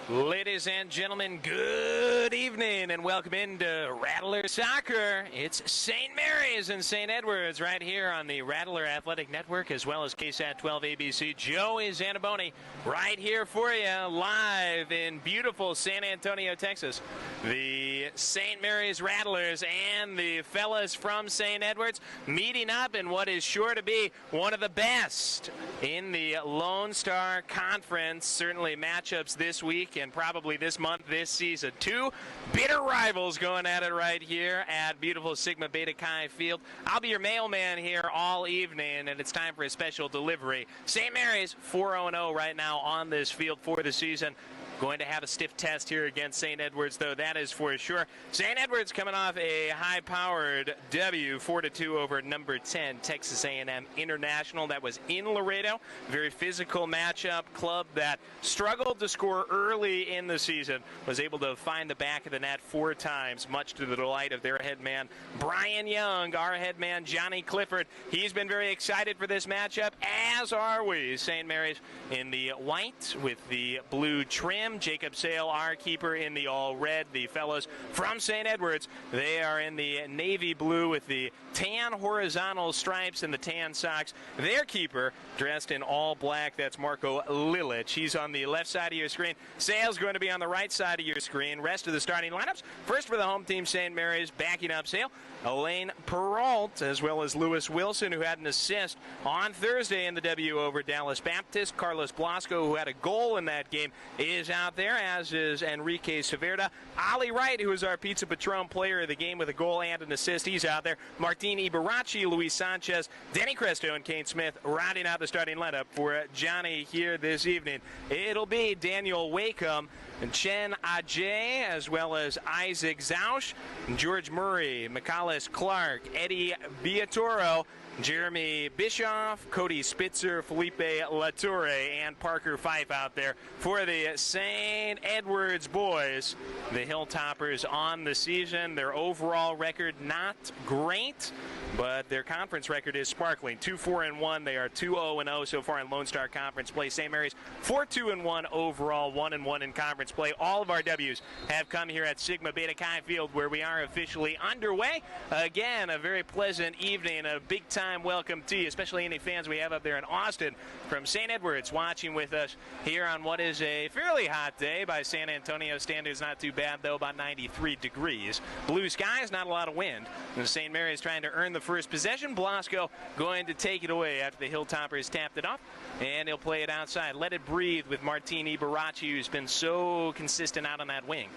Ladies and gentlemen, good evening and welcome into Rattler Soccer. It's St. Mary's and St. Edwards right here on the Rattler Athletic Network as well as KSAT 12 ABC. Joey Zanaboni right here for you live in beautiful San Antonio, Texas. The St. Mary's Rattlers and the fellas from St. Edwards meeting up in what is sure to be one of the best in the Lone Star Conference. Certainly matchups this week and probably this month, this season. Two bitter rivals going at it right here at beautiful Sigma Beta Chi Field. I'll be your mailman here all evening, and it's time for a special delivery. St. Mary's 4-0 right now on this field for the season. Going to have a stiff test here against St. Edwards, though, that is for sure. St. Edwards coming off a high-powered W, 4-2 over number 10, Texas A&M International. That was in Laredo. Very physical matchup. Club that struggled to score early in the season. Was able to find the back of the net 4 times, much to the delight of their head man, Brian Young. Our head man, Johnny Clifford. He's been very excited for this matchup, as are we. St. Mary's in the white with the blue trim. Jacob Sale, our keeper, in the all-red. The fellows from St. Edwards, they are in the navy blue with the tan horizontal stripes and the tan socks. Their keeper, dressed in all black, that's Marko Lilich. He's on the left side of your screen. Sale's going to be on the right side of your screen. Rest of the starting lineups. First for the home team, St. Mary's, backing up Sale, Elaine Peralt, as well as Lewis Wilson, who had an assist on Thursday in the W over Dallas Baptist. Carlos Blasco, who had a goal in that game, is out there, as is Enrique Severda. Ali Wright, who is our Pizza Patron player of the game with a goal and an assist, he's out there. Martin Ibarachi, Luis Sanchez, Denny Cresto, and Kane Smith rounding out the starting lineup for Johnny here this evening. It'll be Daniel Wakeham, Chen Ajay, as well as Isaac Zausch, George Murray, McCallis Clark, Eddie Viatoro, Jeremy Bischoff, Cody Spitzer, Felipe Latoure, and Parker Fife out there for the St. Edwards boys. The Hilltoppers on the season. Their overall record not great, but their conference record is sparkling. 2-4-1. They are 2-0-0 so far in Lone Star Conference play. St. Mary's 4-2-1 overall, 1-1 in conference play. All of our W's have come here at Sigma Beta Chi Field, where we are officially underway. Again, a very pleasant evening, a big-time welcome to you, especially any fans we have up there in Austin from St. Edwards watching with us here on what is a fairly hot day by San Antonio standards. Not too bad, though, about 93 degrees. Blue skies, not a lot of wind. And St. Mary's trying to earn the first possession. Blasco going to take it away after the Hilltoppers tapped it off, and he'll play it outside. Let it breathe with Martin Ibarachi, who's been so consistent out on that wing.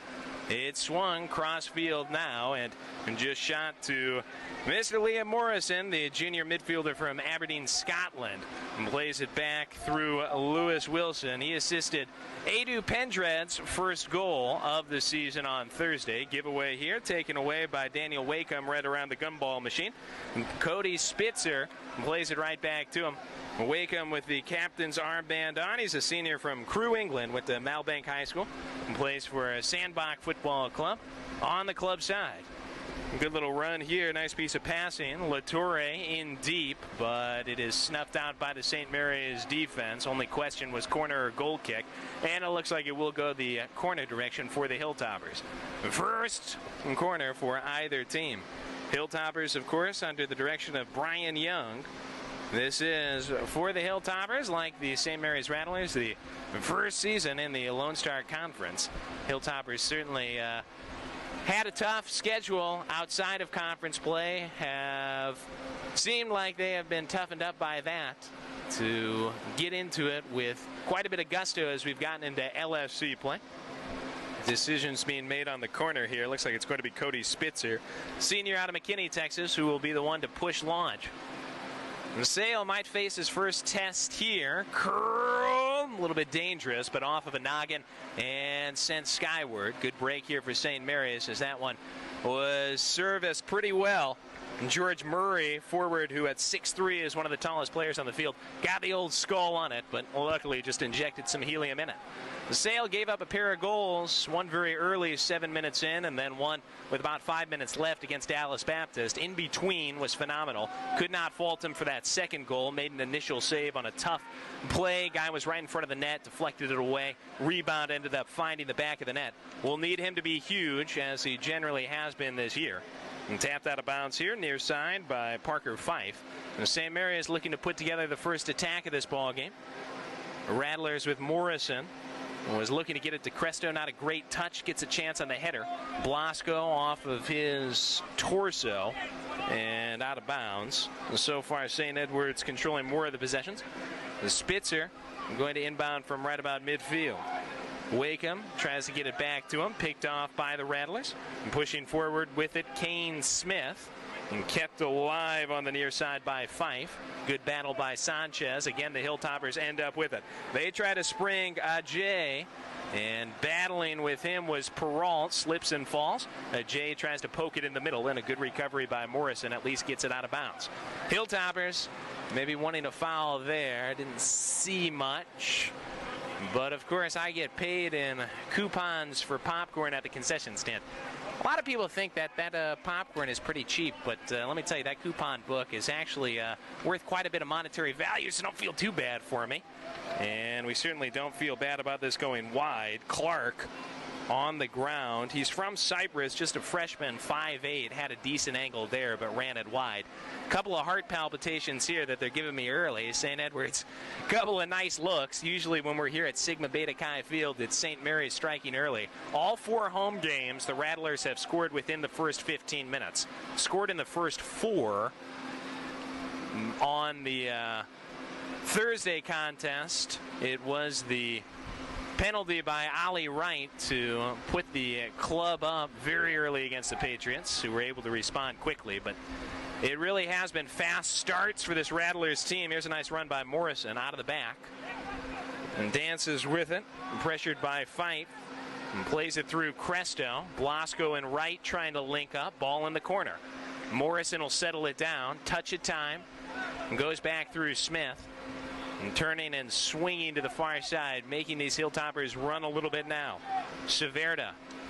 It's swung cross field now and just shot to Mr. Liam Morrison, the junior midfielder from Aberdeen, Scotland, and plays it back through Lewis Wilson. He assisted Edu Pendred's first goal of the season on Thursday. Giveaway here, taken away by Daniel Wakeham right around the gumball machine. And Cody Spitzer plays it right back to him. Wakeham with the captain's armband on. He's a senior from Crewe, England, went to Malbank High School and plays for Sandbach Football Club on the club side. Good little run here. Nice piece of passing. Latoure in deep, but it is snuffed out by the St. Mary's defense. Only question was corner or goal kick, and it looks like it will go the corner direction for the Hilltoppers. First corner for either team. Hilltoppers, of course, under the direction of Brian Young. This is, for the Hilltoppers, like the St. Mary's Rattlers, the first season in the Lone Star Conference. Hilltoppers certainly had a tough schedule outside of conference play, have seemed like they have been toughened up by that to get into it with quite a bit of gusto as we've gotten into LFC play. Decisions being made on the corner here. Looks like it's going to be Cody Spitzer, senior out of McKinney, Texas, who will be the one to push launch. Sale might face his first test here. Curl, a little bit dangerous, but off of a noggin and sent skyward. Good break here for St. Mary's, as that one was serviced pretty well. And George Murray, forward, who at 6'3" is one of the tallest players on the field, got the old skull on it, but luckily just injected some helium in it. Sale gave up a pair of goals, one very early, 7 minutes in, and then one with about 5 minutes left against Dallas Baptist. In between was phenomenal. Could not fault him for that second goal. Made an initial save on a tough play. Guy was right in front of the net, deflected it away. Rebound ended up finding the back of the net. We'll need him to be huge, as he generally has been this year. And tapped out of bounds here, near side by Parker Fife. And St. Mary is looking to put together the first attack of this ball game. Rattlers with Morrison. Was looking to get it to Cresto. Not a great touch. Gets a chance on the header. Blasco off of his torso and out of bounds. And so far, St. Edward's controlling more of the possessions. The Spitzer going to inbound from right about midfield. Wakeham tries to get it back to him. Picked off by the Rattlers. And pushing forward with it, Kane Smith. And kept alive on the near side by Fife. Good battle by Sanchez. Again, the Hilltoppers end up with it. They try to spring Ajay, and battling with him was Peralt. Slips and falls. Ajay tries to poke it in the middle, and a good recovery by Morrison at least gets it out of bounds. Hilltoppers maybe wanting a foul there. Didn't see much. But, of course, I get paid in coupons for popcorn at the concession stand. A lot of people think that popcorn is pretty cheap, but let me tell you, that coupon book is actually worth quite a bit of monetary value, so don't feel too bad for me. And we certainly don't feel bad about this going wide. Clark on the ground. He's from Cyprus, just a freshman, 5'8", had a decent angle there, but ran it wide. Couple of heart palpitations here that they're giving me early. St. Edward's, couple of nice looks. Usually when we're here at Sigma Beta Chi Field, it's St. Mary's striking early. All 4 home games, the Rattlers have scored within the first 15 minutes. Scored in the first 4 on the Thursday contest. It was the penalty by Ali Wright to put the club up very early against the Patriots, who were able to respond quickly. But it really has been fast starts for this Rattlers team. Here's a nice run by Morrison out of the back. And dances with it. Pressured by Fife. And plays it through Cresto. Blasco and Wright trying to link up. Ball in the corner. Morrison will settle it down. Touch at time. And goes back through Smith. And turning and swinging to the far side, making these Hilltoppers run a little bit now. Severda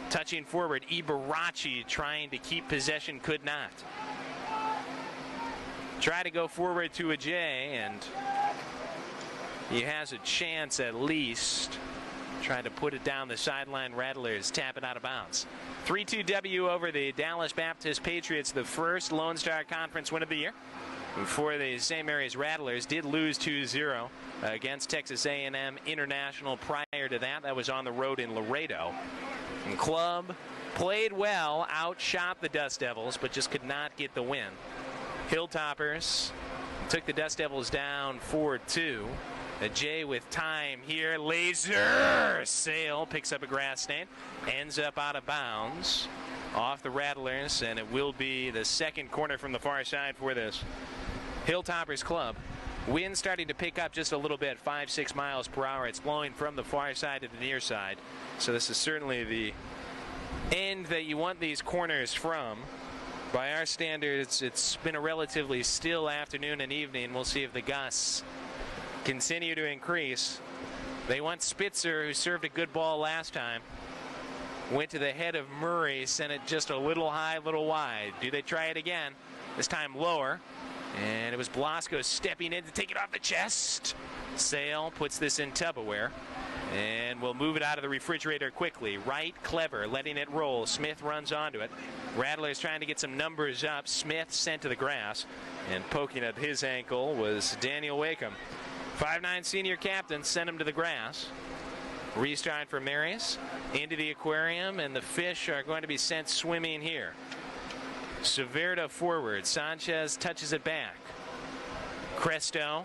touching forward. Ibarachi trying to keep possession, could not. Try to go forward to Ajay, and he has a chance at least. Trying to put it down the sideline. Rattlers tap it out of bounds. 3-2 W over the Dallas Baptist Patriots, the first Lone Star Conference win of the year. For the St. Mary's Rattlers, did lose 2-0 against Texas A&M International prior to that. That was on the road in Laredo. And club played well, outshot the Dust Devils, but just could not get the win. Hilltoppers took the Dust Devils down 4-2. Ajay with time here. Laser Sale picks up a grass stain. Ends up out of bounds off the Rattlers, and it will be the second corner from the far side for this Hilltoppers club. Wind starting to pick up just a little bit, 5-6 miles per hour. It's blowing from the far side to the near side. So this is certainly the end that you want these corners from. By our standards, it's been a relatively still afternoon and evening. We'll see if the gusts continue to increase. They want Spitzer, who served a good ball last time. Went to the head of Murray, sent it just a little high, a little wide. Do they try it again? This time lower. And it was Blasco stepping in to take it off the chest. Sale puts this in Tupperware. And we'll move it out of the refrigerator quickly. Wright, clever, letting it roll. Smith runs onto it. Rattlers trying to get some numbers up. Smith sent to the grass. And poking at his ankle was Daniel Wakeham. 5'9" senior captain sent him to the grass. Restart for Marius. Into the aquarium, and the fish are going to be sent swimming here. Severda forward. Sanchez touches it back. Cresto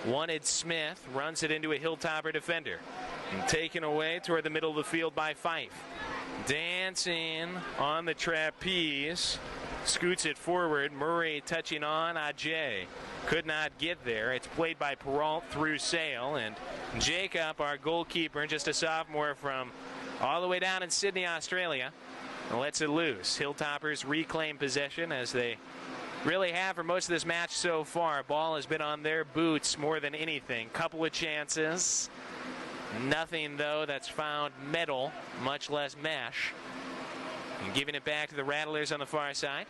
wanted Smith. Runs it into a Hilltopper defender. And taken away toward the middle of the field by Fife. Dancing on the trapeze. Scoots it forward. Murray touching on Ajay. Could not get there. It's played by Peralt through Sale. And Jacob, our goalkeeper, just a sophomore from all the way down in Sydney, Australia, lets it loose. Hilltoppers reclaim possession, as they really have for most of this match so far. Ball has been on their boots more than anything. Couple of chances. Nothing, though, that's found metal, much less mesh. And giving it back to the Rattlers on the far side.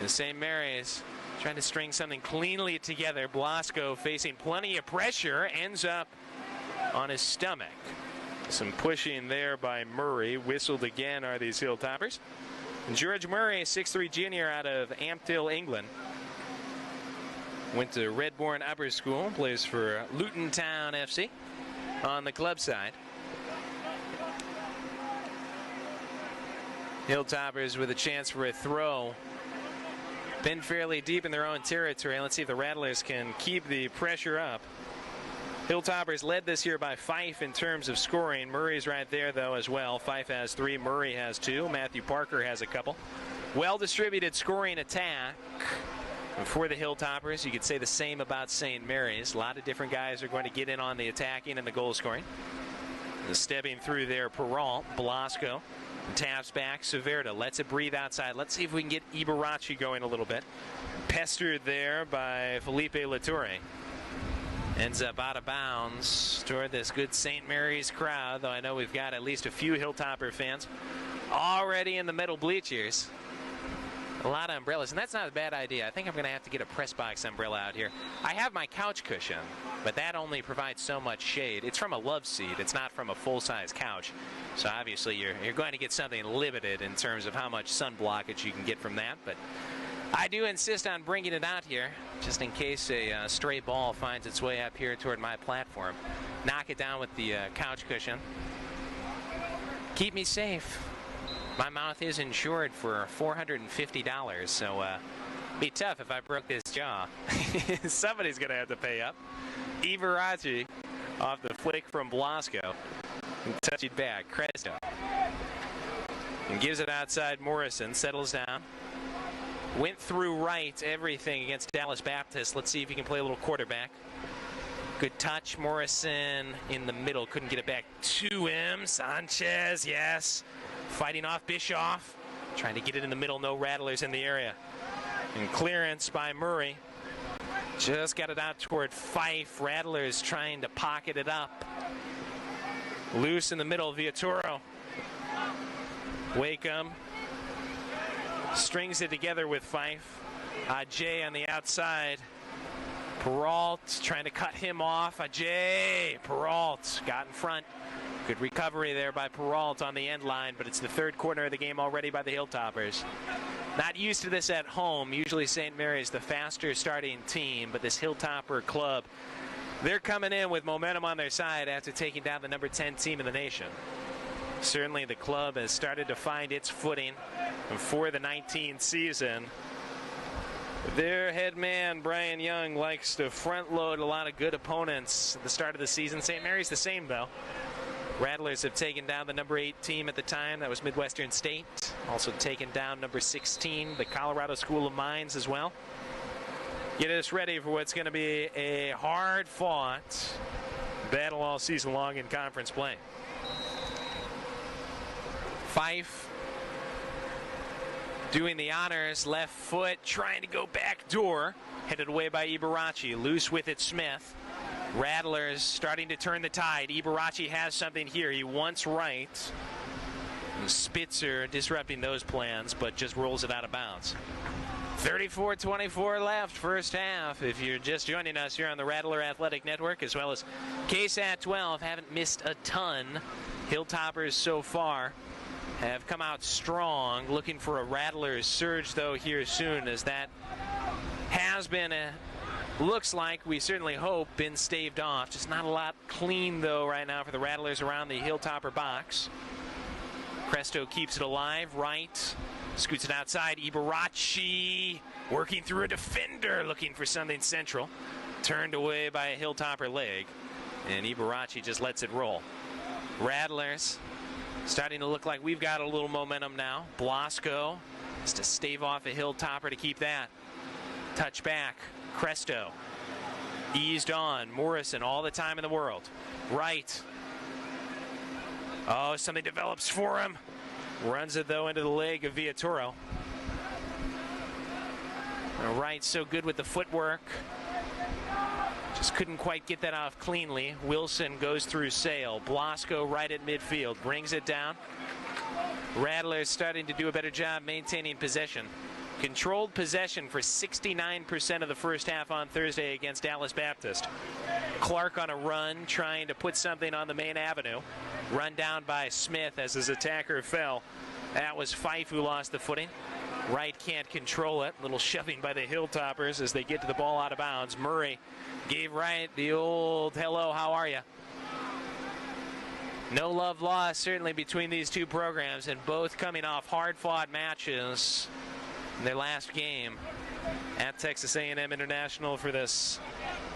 And St. Mary's trying to string something cleanly together. Blasco facing plenty of pressure, ends up on his stomach. Some pushing there by Murray. Whistled again are these Hilltoppers. George Murray, 6'3" junior out of Ampthill, England. Went to Redbourne Upper School, plays for Luton Town FC on the club side. Hilltoppers with a chance for a throw. Been fairly deep in their own territory. Let's see if the Rattlers can keep the pressure up. Hilltoppers led this year by Fife in terms of scoring. Murray's right there, though, as well. Fife has 3, Murray has 2. Matthew Parker has a couple. Well-distributed scoring attack for the Hilltoppers. You could say the same about St. Mary's. A lot of different guys are going to get in on the attacking and the goal scoring. Stepping through there, Peralt, Blasco. Taps back, Severda lets it breathe outside. Let's see if we can get Ibarachi going a little bit. Pestered there by Felipe Latore. Ends up out of bounds toward this good St. Mary's crowd, though I know we've got at least a few Hilltopper fans already in the middle bleachers. A lot of umbrellas, and that's not a bad idea. I think I'm going to have to get a press box umbrella out here. I have my couch cushion, but that only provides so much shade. It's from a love seat. It's not from a full-size couch. So obviously you're going to get something limited in terms of how much sun blockage you can get from that. But I do insist on bringing it out here, just in case a stray ball finds its way up here toward my platform. Knock it down with the couch cushion. Keep me safe. My mouth is insured for $450, so it'd be tough if I broke this jaw. Somebody's going to have to pay up. Ibarachi off the flick from Blasco. Touch it back. Cresto. And gives it outside Morrison. Settles down. Went through right everything against Dallas Baptist. Let's see if he can play a little quarterback. Good touch. Morrison in the middle. Couldn't get it back to him. Sanchez, yes. Fighting off Bischoff. Trying to get it in the middle. No Rattlers in the area. And clearance by Murray. Just got it out toward Fife. Rattlers trying to pocket it up. Loose in the middle. Viatoro. Wakeham. Strings it together with Fife. Ajay on the outside. Peralt trying to cut him off. Ajay. Peralt got in front. Good recovery there by Peralt on the end line, but it's the third quarter of the game already by the Hilltoppers. Not used to this at home. Usually St. Mary's the faster starting team, but this Hilltopper club, they're coming in with momentum on their side after taking down the number 10 team in the nation. Certainly the club has started to find its footing for the 19th season. Their head man, Brian Young, likes to front load a lot of good opponents at the start of the season. St. Mary's the same, though. Rattlers have taken down the number 8 team at the time. That was Midwestern State. Also taken down number 16, the Colorado School of Mines as well. Get us ready for what's going to be a hard-fought battle all season long in conference play. Fife doing the honors, left foot, trying to go back door. Headed away by Ibarachi. Loose with it, Smith. Rattlers starting to turn the tide. Ibarachi has something here. He wants right. Spitzer disrupting those plans, but just rolls it out of bounds. 34-24 left, first half. If you're just joining us here on the Rattler Athletic Network, as well as KSAT 12, haven't missed a ton. Hilltoppers so far have come out strong. Looking for a Rattlers surge, though, here soon, as that has been looks like, we certainly hope, been staved off. Just not a lot clean, though, right now for the Rattlers around the Hilltopper box. Cresto keeps it alive, right. Scoots it outside. Ibarachi working through a defender, looking for something central. Turned away by a Hilltopper leg. And Ibarachi just lets it roll. Rattlers starting to look like we've got a little momentum now. Blasco has to stave off a Hilltopper to keep that. Touch back. Cresto. Eased on. Morrison all the time in the world. Right. Oh, something develops for him. Runs it, though, into the leg of Viatoro. Right, so good with the footwork. Just couldn't quite get that off cleanly. Wilson goes through Sale. Blasco right at midfield, brings it down. Rattlers starting to do a better job maintaining possession. Controlled possession for 69% of the first half on Thursday against Dallas Baptist. Clark on a run, trying to put something on the main avenue. Run down by Smith as his attacker fell. That was Fife who lost the footing. Wright can't control it. Little shoving by the Hilltoppers as they get to the ball out of bounds. Murray gave Wright the old hello, how are you? No love lost certainly between these two programs, and both coming off hard-fought matches in their last game at Texas A&M International for this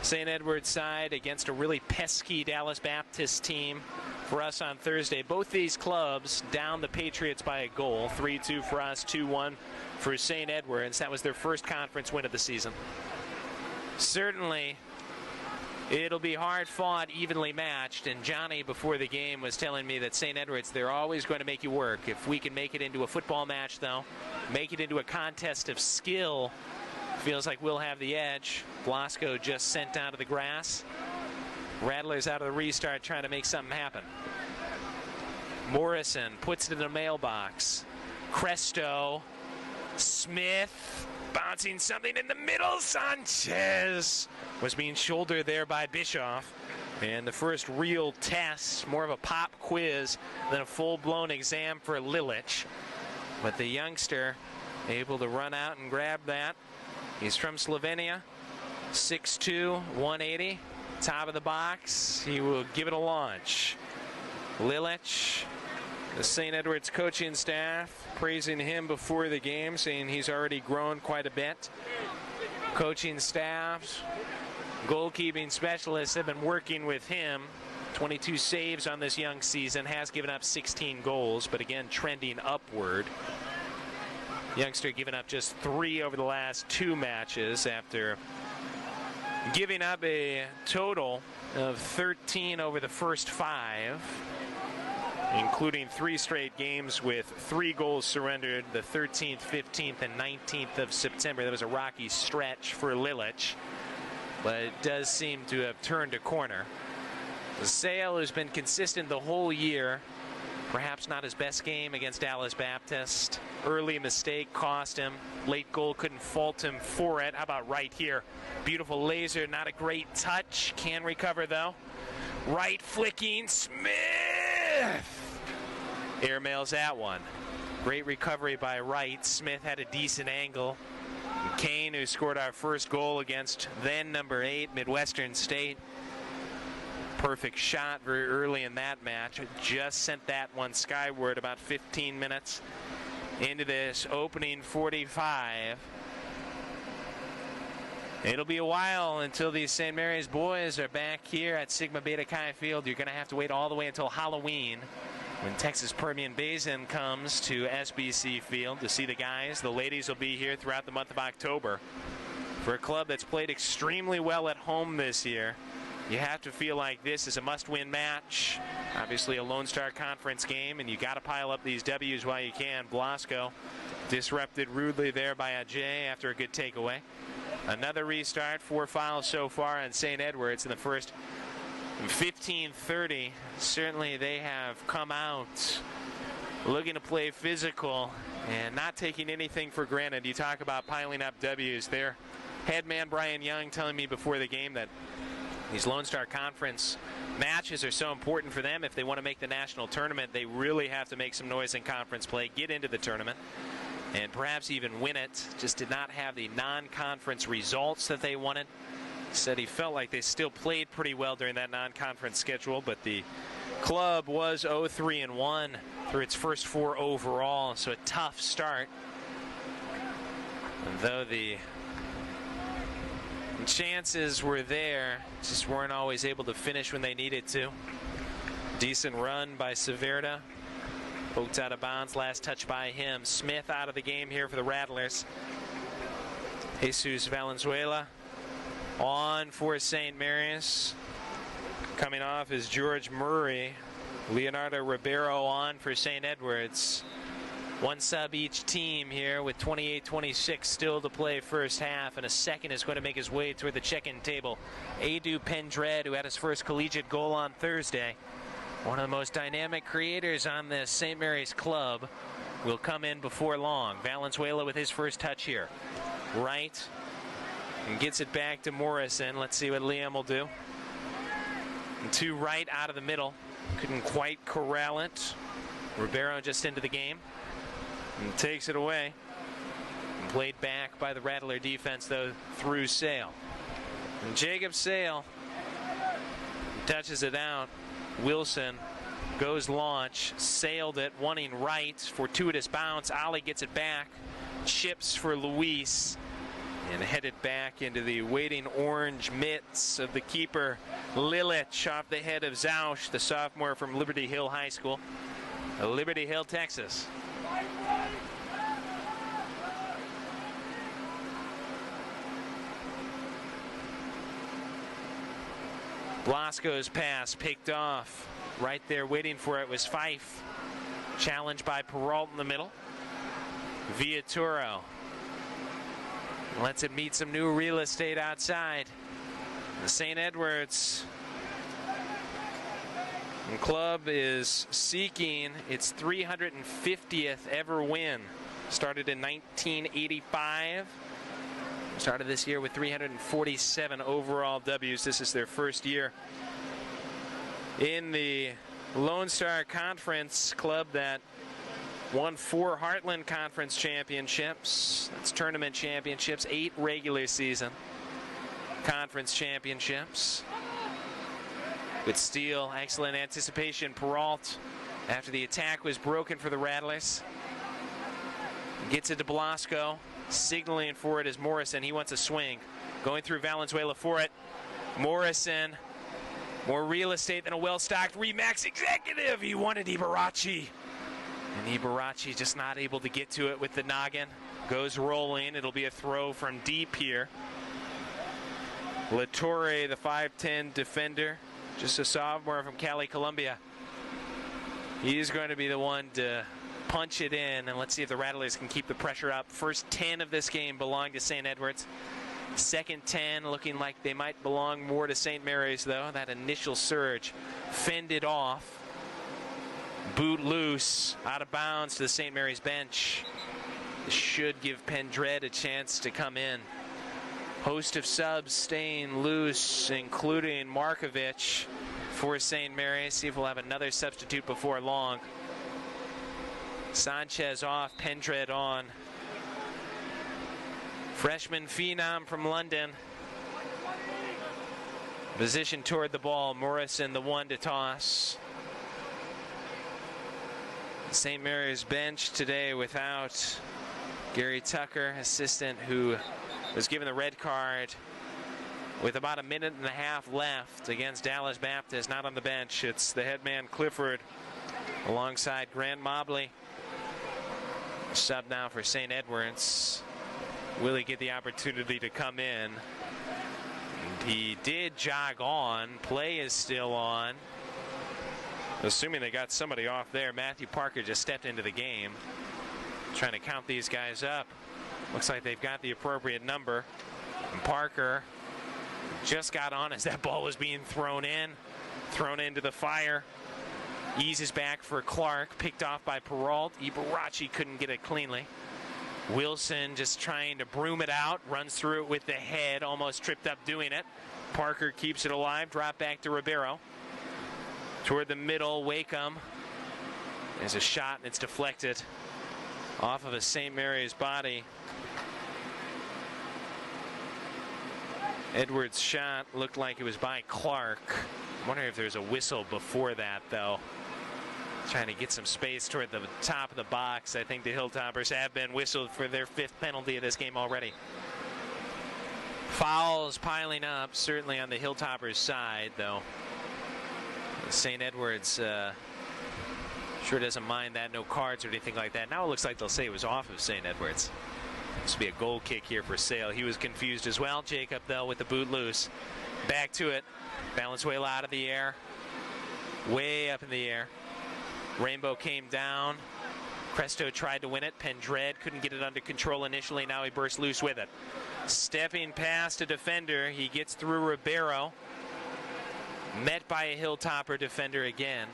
St. Edward's side against a really pesky Dallas Baptist team for us on Thursday. Both these clubs down the Patriots by a goal. 3-2 for us, 2-1 for St. Edward's. That was their first conference win of the season. Certainly, it'll be hard fought, evenly matched, and Johnny before the game was telling me that St. Edward's, they're always going to make you work. If we can make it into a football match, though, make it into a contest of skill, feels like we'll have the edge. Blasco just sent down to the grass. Rattlers out of the restart trying to make something happen. Morrison puts it in a mailbox. Cresto, Smith, bouncing something in the middle. Sanchez was being shouldered there by Bischoff. And the first real test, more of a pop quiz than a full-blown exam for Lilich. But the youngster able to run out and grab that. He's from Slovenia, 6'2", 180, top of the box. He will give it a launch. Lilich, the St. Edward's coaching staff, praising him before the game, saying he's already grown quite a bit. Coaching staffs, goalkeeping specialists have been working with him. 22 saves on this young season, has given up 16 goals, but again trending upward. Youngster giving up just 3 over the last 2 matches after giving up a total of 13 over the first 5, including 3 straight games with 3 goals surrendered, the 13th, 15th, and 19th of September. That was a rocky stretch for Lilich, but it does seem to have turned a corner. Sale has been consistent the whole year. Perhaps not his best game against Dallas Baptist. Early mistake cost him. Late goal couldn't fault him for it. How about right here? Beautiful laser, not a great touch. Can recover though. Right flicking, Smith! Airmails that one. Great recovery by Wright. Smith had a decent angle. Kane, who scored our first goal against then number 8, Midwestern State. Perfect shot very early in that match. Just sent that one skyward about 15 minutes into this opening 45. It'll be a while until these St. Mary's boys are back here at Sigma Beta Chi Field. You're going to have to wait all the way until Halloween when Texas Permian Basin comes to SBC Field to see the guys. The ladies will be here throughout the month of October. For a club that's played extremely well at home this year, you have to feel like this is a must-win match. Obviously a Lone Star Conference game, and you got to pile up these W's while you can. Blasco disrupted rudely there by Ajay after a good takeaway. Another restart, 4 fouls so far on St. Edward's in the first 15-30. Certainly they have come out looking to play physical and not taking anything for granted. You talk about piling up W's. Their head man Brian Young telling me before the game that these Lone Star Conference matches are so important for them. If they want to make the national tournament, they really have to make some noise in conference play, get into the tournament, and perhaps even win it. Just did not have the non-conference results that they wanted. Said he felt like they still played pretty well during that non-conference schedule, but the club was 0-3-1 through its first 4 overall, so a tough start. And though the chances were there, just weren't always able to finish when they needed to. Decent run by Severda. Poked out of bounds, last touch by him. Smith out of the game here for the Rattlers. Jesus Valenzuela on for St. Mary's. Coming off is George Murray. Leonardo Ribeiro on for St. Edward's. One sub each team here with 28-26 still to play first half, and a second is going to make his way toward the check-in table. Edu Pendred, who had his first collegiate goal on Thursday, one of the most dynamic creators on this St. Mary's club, will come in before long. Valenzuela with his first touch here. Right, and gets it back to Morrison. Let's see what Liam will do. And two right out of the middle. Couldn't quite corral it. Ribeiro just into the game. And takes it away. And played back by the Rattler defense, though, through Sale. And Jacob Sale touches it out. Wilson goes launch, sailed it, wanting right, fortuitous bounce. Ali gets it back, chips for Luis, and headed back into the waiting orange mitts of the keeper, Lilich, off the head of Zausch, the sophomore from Liberty Hill High School, Liberty Hill, Texas. Blasco's pass picked off. Right there waiting for it was Fife. Challenged by Peralt in the middle. Villatoro lets it meet some new real estate outside. The St. Edwards club is seeking its 350th ever win. Started in 1985. Started this year with 347 overall W's. This is their first year in the Lone Star Conference, club that won 4 Heartland Conference championships. That's tournament championships, 8 regular season conference championships. Good steal, excellent anticipation. Peralt, after the attack was broken for the Rattlers, gets it to Blasco. Signaling for it is Morrison. He wants a swing. Going through Valenzuela for it. Morrison. More real estate than a well-stocked Remax executive. He wanted Ibarrachi. And Ibarrachi just not able to get to it with the noggin. Goes rolling. It'll be a throw from deep here. Latore, the 5'10 defender. Just a sophomore from Cali, Colombia. He's going to be the one to punch it in, and let's see if the Rattlers can keep the pressure up. First 10 of this game belong to St. Edwards. Second 10 looking like they might belong more to St. Mary's, though. That initial surge fended off. Boot loose, out of bounds to the St. Mary's bench. This should give Pendred a chance to come in. Host of subs staying loose, including Markovic for St. Mary's. See if we'll have another substitute before long. Sanchez off, Pendred on. Freshman phenom from London. Position toward the ball. Morrison, the one to toss. St. Mary's bench today without Gary Tucker, assistant, who was given the red card with about a minute and a half left against Dallas Baptist. Not on the bench. It's the head man Clifford alongside Grant Mobley. Sub now for St. Edwards. Will he get the opportunity to come in? And he did jog on. Play is still on. Assuming they got somebody off there. Matthew Parker just stepped into the game. Trying to count these guys up. Looks like they've got the appropriate number. And Parker just got on as that ball was being thrown into the fire. Eases back for Clark, picked off by Peralt. Ibarrachi couldn't get it cleanly. Wilson just trying to broom it out, runs through it with the head, almost tripped up doing it. Parker keeps it alive, drop back to Ribeiro. Toward the middle, Wakeham. There's a shot and it's deflected off of a St. Mary's body. Edwards' shot looked like it was by Clark. I wonder if there's a whistle before that, though. Trying to get some space toward the top of the box. I think the Hilltoppers have been whistled for their 5th penalty of this game already. Fouls piling up, certainly on the Hilltoppers' side, though. St. Edwards sure doesn't mind that. No cards or anything like that. Now it looks like they'll say it was off of St. Edwards. This will be a goal kick here for Sale. He was confused as well. Jacob, though, with the boot loose. Back to it. Valenzuela out of the air. Way up in the air. Rainbow came down. Cresto tried to win it. Pendred couldn't get it under control initially. Now he bursts loose with it. Stepping past a defender, he gets through Ribeiro. Met by a Hilltopper defender again.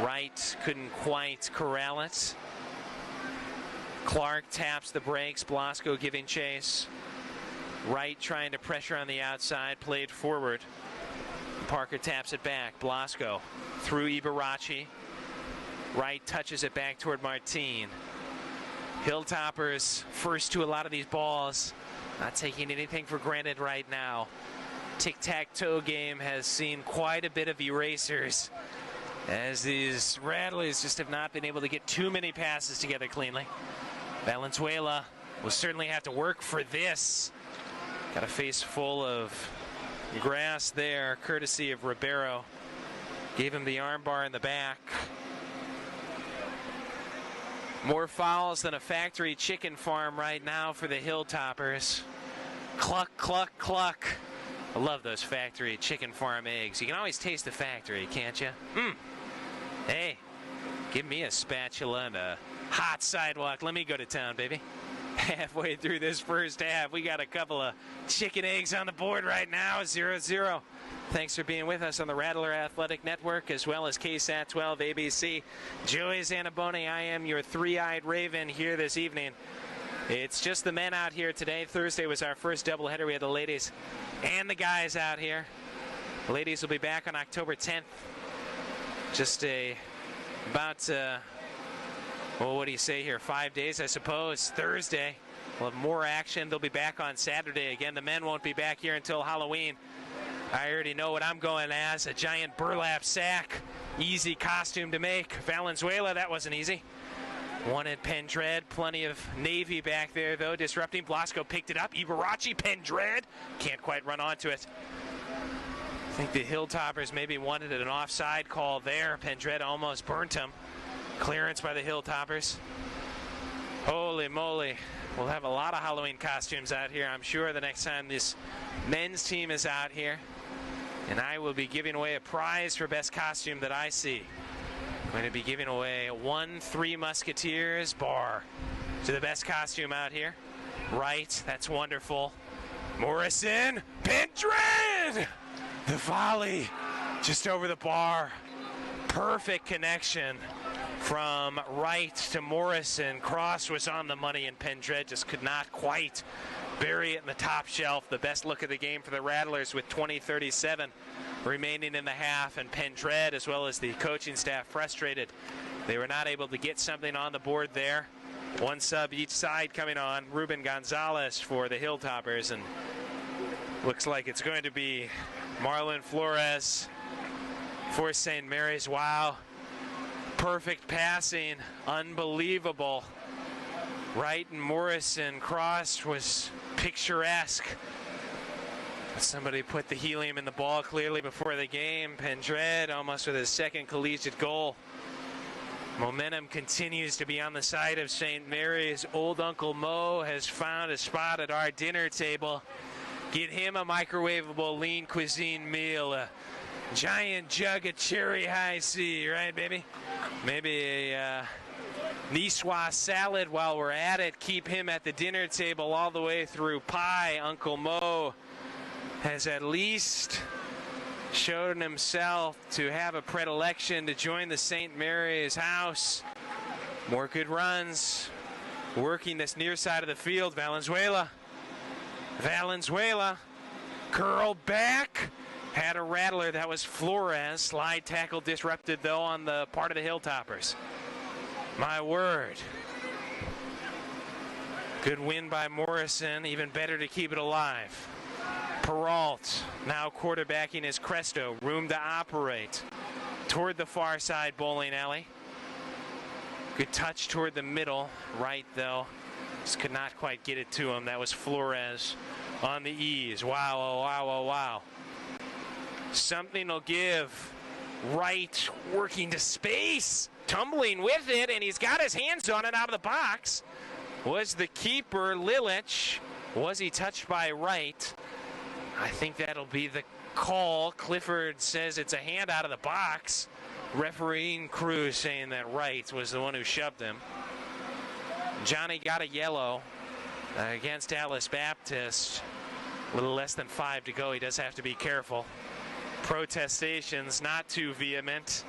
Wright couldn't quite corral it. Clark taps the brakes. Blasco giving chase. Wright trying to pressure on the outside. Played forward. Parker taps it back. Blasco through Ibarachi. Wright touches it back toward Martin. Hilltoppers first to a lot of these balls. Not taking anything for granted right now. Tic-tac-toe game has seen quite a bit of erasers, as these Rattlers just have not been able to get too many passes together cleanly. Valenzuela will certainly have to work for this. Got a face full of grass there, courtesy of Ribeiro. Gave him the armbar in the back. More fouls than a factory chicken farm right now for the Hilltoppers. Cluck, cluck, cluck. I love those factory chicken farm eggs. You can always taste the factory, can't you? Hey, give me a spatula and a hot sidewalk. Let me go to town, baby. Halfway through this first half, we got a couple of chicken eggs on the board right now, 0-0. Thanks for being with us on the Rattler Athletic Network, as well as KSAT 12 ABC. Joey Zanaboni, I am your three-eyed raven here this evening. It's just the men out here today. Thursday was our first doubleheader. We had the ladies and the guys out here. The ladies will be back on October 10th. Just about, well, what do you say here? 5 days, I suppose. Thursday, we'll have more action. They'll be back on Saturday. Again, the men won't be back here until Halloween. I already know what I'm going as, a giant burlap sack. Easy costume to make. Valenzuela, that wasn't easy. Wanted Pendred, plenty of Navy back there, though, disrupting. Blasco picked it up. Ibarachi, Pendred, can't quite run onto it. I think the Hilltoppers maybe wanted an offside call there. Pendred almost burnt him. Clearance by the Hilltoppers. Holy moly. We'll have a lot of Halloween costumes out here, I'm sure, the next time this men's team is out here. And I will be giving away a prize for best costume that I see. I'm going to be giving away one Three Musketeers bar to the best costume out here. Right, that's wonderful. Morrison, Pendred! The volley just over the bar. Perfect connection from Wright to Morrison. Cross was on the money, and Pendred just could not quite bury it in the top shelf. The best look of the game for the Rattlers with 20:37 remaining in the half, and Pendred, as well as the coaching staff, frustrated. They were not able to get something on the board there. One sub each side coming on. Ruben Gonzalez for the Hilltoppers, and looks like it's going to be Marlon Flores for St. Mary's. Wow. Perfect passing. Unbelievable. Wright and Morrison cross was picturesque. Somebody put the helium in the ball clearly before the game. Pendred almost with his second collegiate goal. Momentum continues to be on the side of St. Mary's. Old Uncle Mo has found a spot at our dinner table. Get him a microwavable lean cuisine meal. A giant jug of cherry high C, right, baby? Maybe a Niçoise salad while we're at it. Keep him at the dinner table all the way through pie. Uncle Mo has at least shown himself to have a predilection to join the St. Mary's house. More good runs. Working this near side of the field. Valenzuela. Curl back. Had a rattler. That was Flores. Slide tackle disrupted, though, on the part of the Hilltoppers. My word. Good win by Morrison. Even better to keep it alive. Peralt now quarterbacking his Cresto. Room to operate toward the far side bowling alley. Good touch toward the middle. Right, though. Just could not quite get it to him. That was Flores on the ease. Wow, oh, wow, oh, wow. Something will give. Wright working to space. Tumbling with it, and he's got his hands on it out of the box. Was the keeper, Lilich. Was he touched by Wright? I think that'll be the call. Clifford says it's a hand out of the box. refereeing crew saying that Wright was the one who shoved him. Johnny got a yellow against Dallas Baptist. A little less than 5 to go. He does have to be careful. Protestations not too vehement.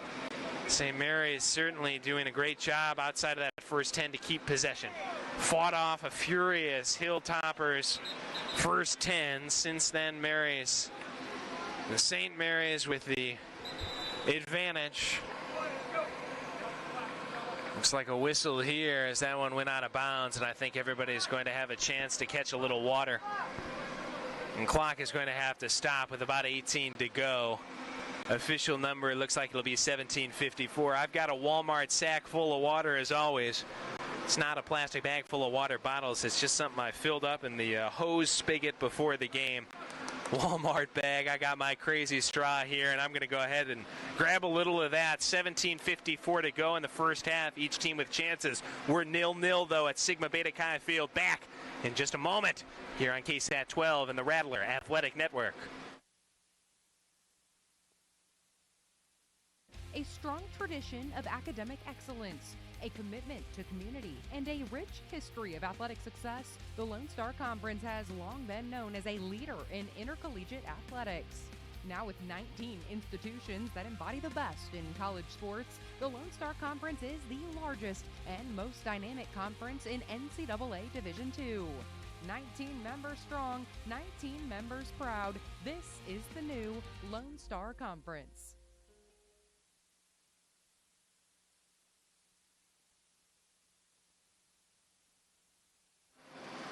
St. Mary is certainly doing a great job outside of that first 10 to keep possession. Fought off a furious Hilltoppers first 10. Since then, the St. Mary's with the advantage. Looks like a whistle here as that one went out of bounds, and I think everybody's going to have a chance to catch a little water. And clock is going to have to stop with about 18 to go. Official number looks like it'll be 17:54. I've got a Walmart sack full of water as always. It's not a plastic bag full of water bottles. It's just something I filled up in the hose spigot before the game. Walmart bag. I got my crazy straw here, and I'm going to go ahead and grab a little of that. 17:54 to go in the first half. Each team with chances. We're 0-0 though at Sigma Beta Chi Field. Back in just a moment here on KSAT 12 and the Rattler Athletic Network. A strong tradition of academic excellence, a commitment to community, and a rich history of athletic success, the Lone Star Conference has long been known as a leader in intercollegiate athletics. Now with 19 institutions that embody the best in college sports, the Lone Star Conference is the largest and most dynamic conference in NCAA Division II. 19 members strong, 19 members proud. This is the new Lone Star Conference.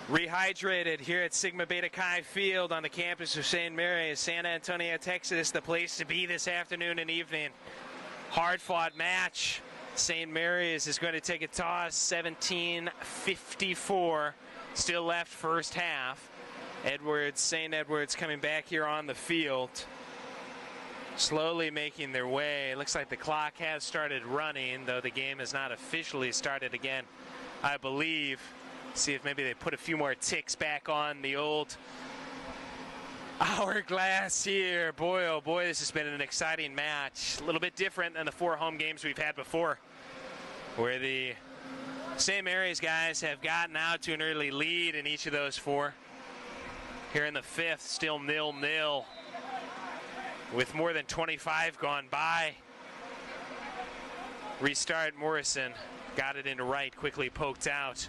Rehydrated here at Sigma Beta Chi Field on the campus of St. Mary, San Antonio, Texas, the place to be this afternoon and evening. Hard-fought match. St. Mary's is going to take a toss, 17:54. Still left first half. St. Edwards coming back here on the field. Slowly making their way. Looks like the clock has started running, though the game has not officially started again, I believe. See if maybe they put a few more ticks back on the old hourglass here. Boy, oh boy, this has been an exciting match. A little bit different than the 4 home games we've had before, where the St. Mary's guys have gotten out to an early lead in each of those 4. Here in the 5th, still 0-0, with more than 25 gone by. Restart Morrison, got it into right, quickly poked out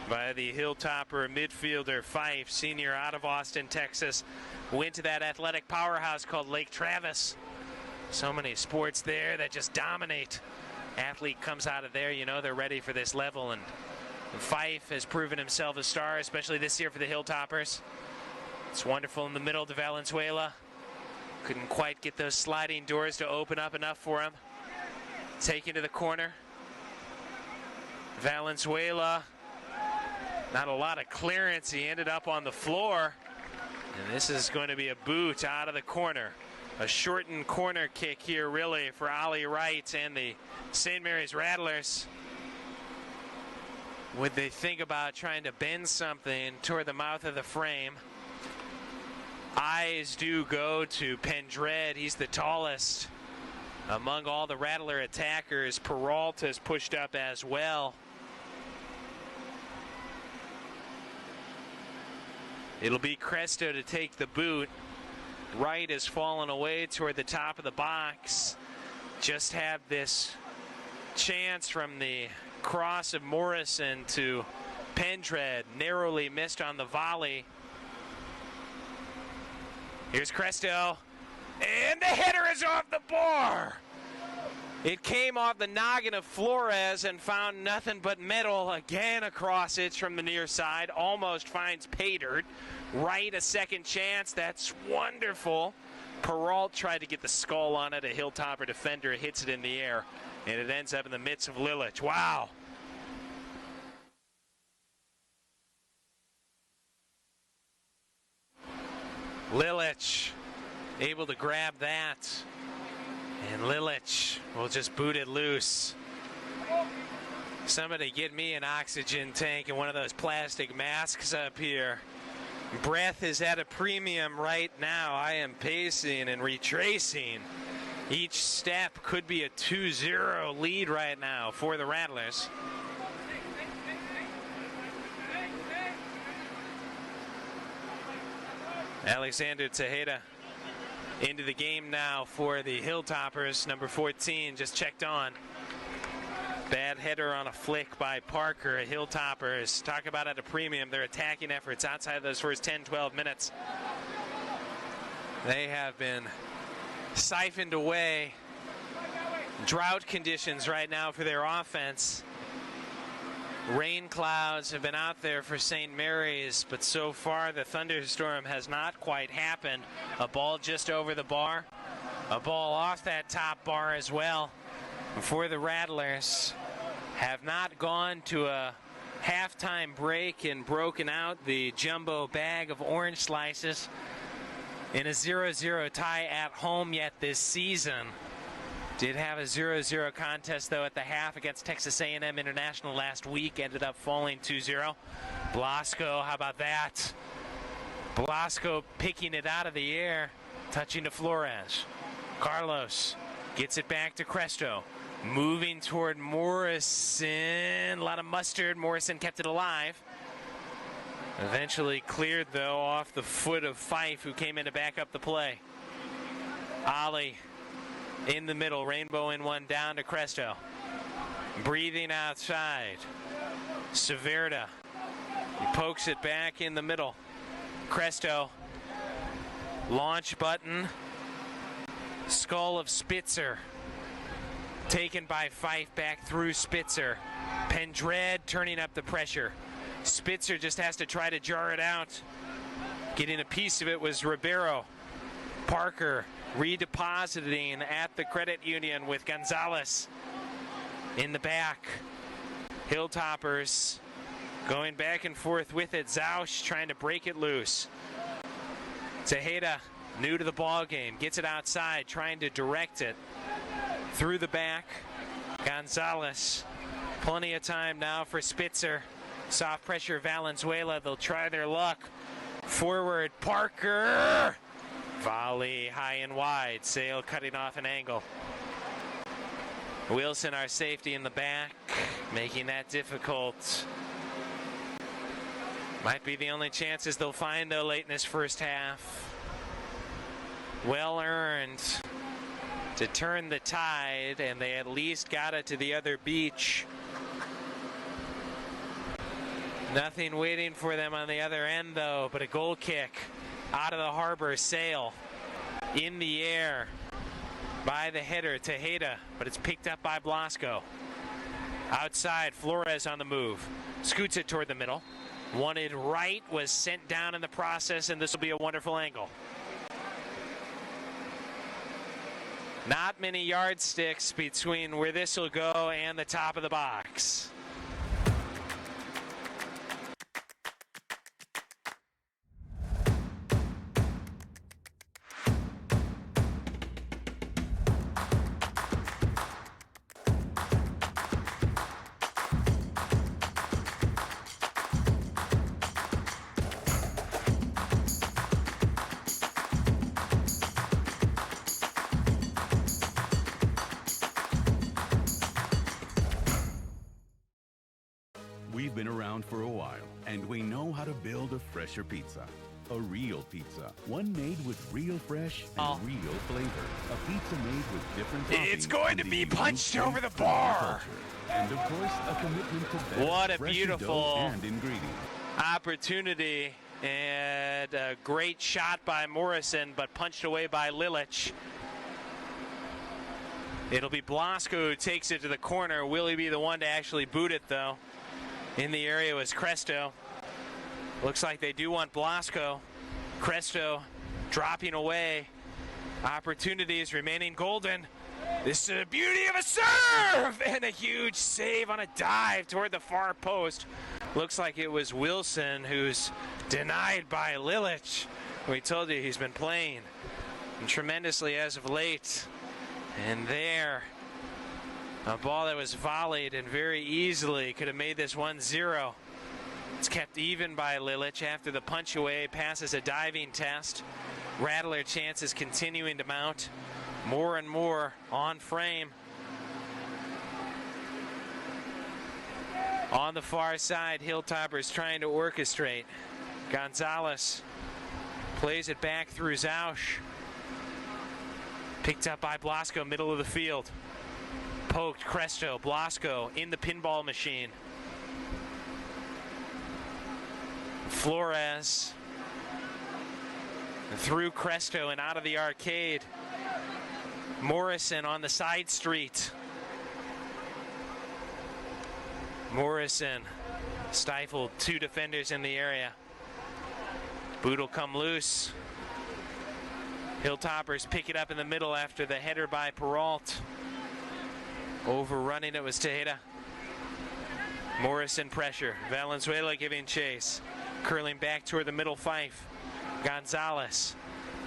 by the Hilltopper midfielder Fife, senior out of Austin, Texas. Went to that athletic powerhouse called Lake Travis. So many sports there that just dominate. Athlete comes out of there, you know they're ready for this level, and Fife has proven himself a star, especially this year for the Hilltoppers. It's wonderful in the middle to Valenzuela. Couldn't quite get those sliding doors to open up enough for him. Taken to the corner. Valenzuela, not a lot of clearance. He ended up on the floor. And this is going to be a boot out of the corner. A shortened corner kick here, really, for Ollie Wright and the St. Mary's Rattlers. Would they think about trying to bend something toward the mouth of the frame? Eyes do go to Pendred. He's the tallest among all the Rattler attackers. Peralta's pushed up as well. It'll be Cresto to take the boot. Wright has fallen away toward the top of the box. Just had this chance from the cross of Morrison to Pendred. Narrowly missed on the volley. Here's Cresto. And the header is off the bar. It came off the noggin of Flores and found nothing but metal again across it from the near side. Almost finds Paydirt. Wright a second chance. That's wonderful. Peralt tried to get the skull on it. A Hilltopper defender hits it in the air, and it ends up in the midst of Lilich. Wow. Lilich able to grab that. And Lilich will just boot it loose. Somebody get me an oxygen tank and one of those plastic masks up here. Breath is at a premium right now. I am pacing and retracing Each step could be a 2-0 lead right now for the Rattlers. Alexander Tejeda into the game now for the Hilltoppers. Number 14 just checked on. Bad header on a flick by Parker. Hilltoppers, talk about at a premium their attacking efforts outside of those first 10-12 minutes. They have been siphoned away. Drought conditions right now for their offense. Rain clouds have been out there for St. Mary's, but so far the thunderstorm has not quite happened. A ball just over the bar, a ball off that top bar as well. For the Rattlers, have not gone to a halftime break and broken out the jumbo bag of orange slices in a 0-0 tie at home yet this season. Did have a 0-0 contest, though, at the half against Texas A&M International last week. Ended up falling 2-0. Blasco, how about that? Blasco picking it out of the air, touching to Flores. Carlos gets it back to Cresto. Moving toward Morrison. A lot of mustard. Morrison kept it alive. Eventually cleared, though, off the foot of Fife, who came in to back up the play. Ali in the middle, Rainbow in one, down to Cresto. Breathing outside. Severda. He pokes it back in the middle. Cresto. Launch button. Skull of Spitzer. Taken by Fife back through Spitzer. Pendred turning up the pressure. Spitzer just has to try to jar it out. Getting a piece of it was Ribeiro. Parker redepositing at the credit union with Gonzalez in the back. Hilltoppers going back and forth with it. Zausch trying to break it loose. Tejeda, new to the ball game, gets it outside, trying to direct it through the back. Gonzalez, plenty of time now for Spitzer. Soft pressure Valenzuela, they'll try their luck. Forward, Parker. Volley high and wide. Sale cutting off an angle. Wilson, our safety, in the back, making that difficult. Might be the only chances they'll find, though, late in this first half. Well earned to turn the tide, and they at least got it to the other beach. Nothing waiting for them on the other end, though, but a goal kick out of the harbor. Sale in the air by the header, Tejeda, but it's picked up by Blasco. Outside, Flores on the move. Scoots it toward the middle. Wanted right, was sent down in the process, and this will be a wonderful angle. Not many yardsticks between where this will go and the top of the box. We've been around for a while, and we know how to build a fresher pizza. A real pizza. One made with real fresh and real flavor. A pizza made with different toppings. It's going to be punched over the bar. And of course, a commitment to better, what a fresher beautiful dough and ingredients. Opportunity, and a great shot by Morrison, but punched away by Lilich. It'll be Blasco who takes it to the corner. Will he be the one to actually boot it, though? In the area was Cresto. Looks like they do want Blasco. Cresto dropping away. Opportunities remaining golden. This is a beauty of a serve! And a huge save on a dive toward the far post. Looks like it was Wilson, who's denied by Lilich. We told you he's been playing tremendously as of late. And there, a ball that was volleyed and very easily could have made this 1-0. It's kept even by Lilich after the punch away passes a diving test. Rattler chances continuing to mount. more and more on frame. On the far side, Hilltoppers trying to orchestrate. Gonzalez plays it back through Zausch. Picked up by Blasco, middle of the field. Poked Cresto, Blasco in the pinball machine. Flores through Cresto and out of the arcade. Morrison on the side street. Morrison stifled two defenders in the area. Boot will come loose. Hilltoppers pick it up in the middle after the header by Peralt. Overrunning it was Tejeda. Morrison pressure. Valenzuela giving chase. Curling back toward the middle Fife. Gonzalez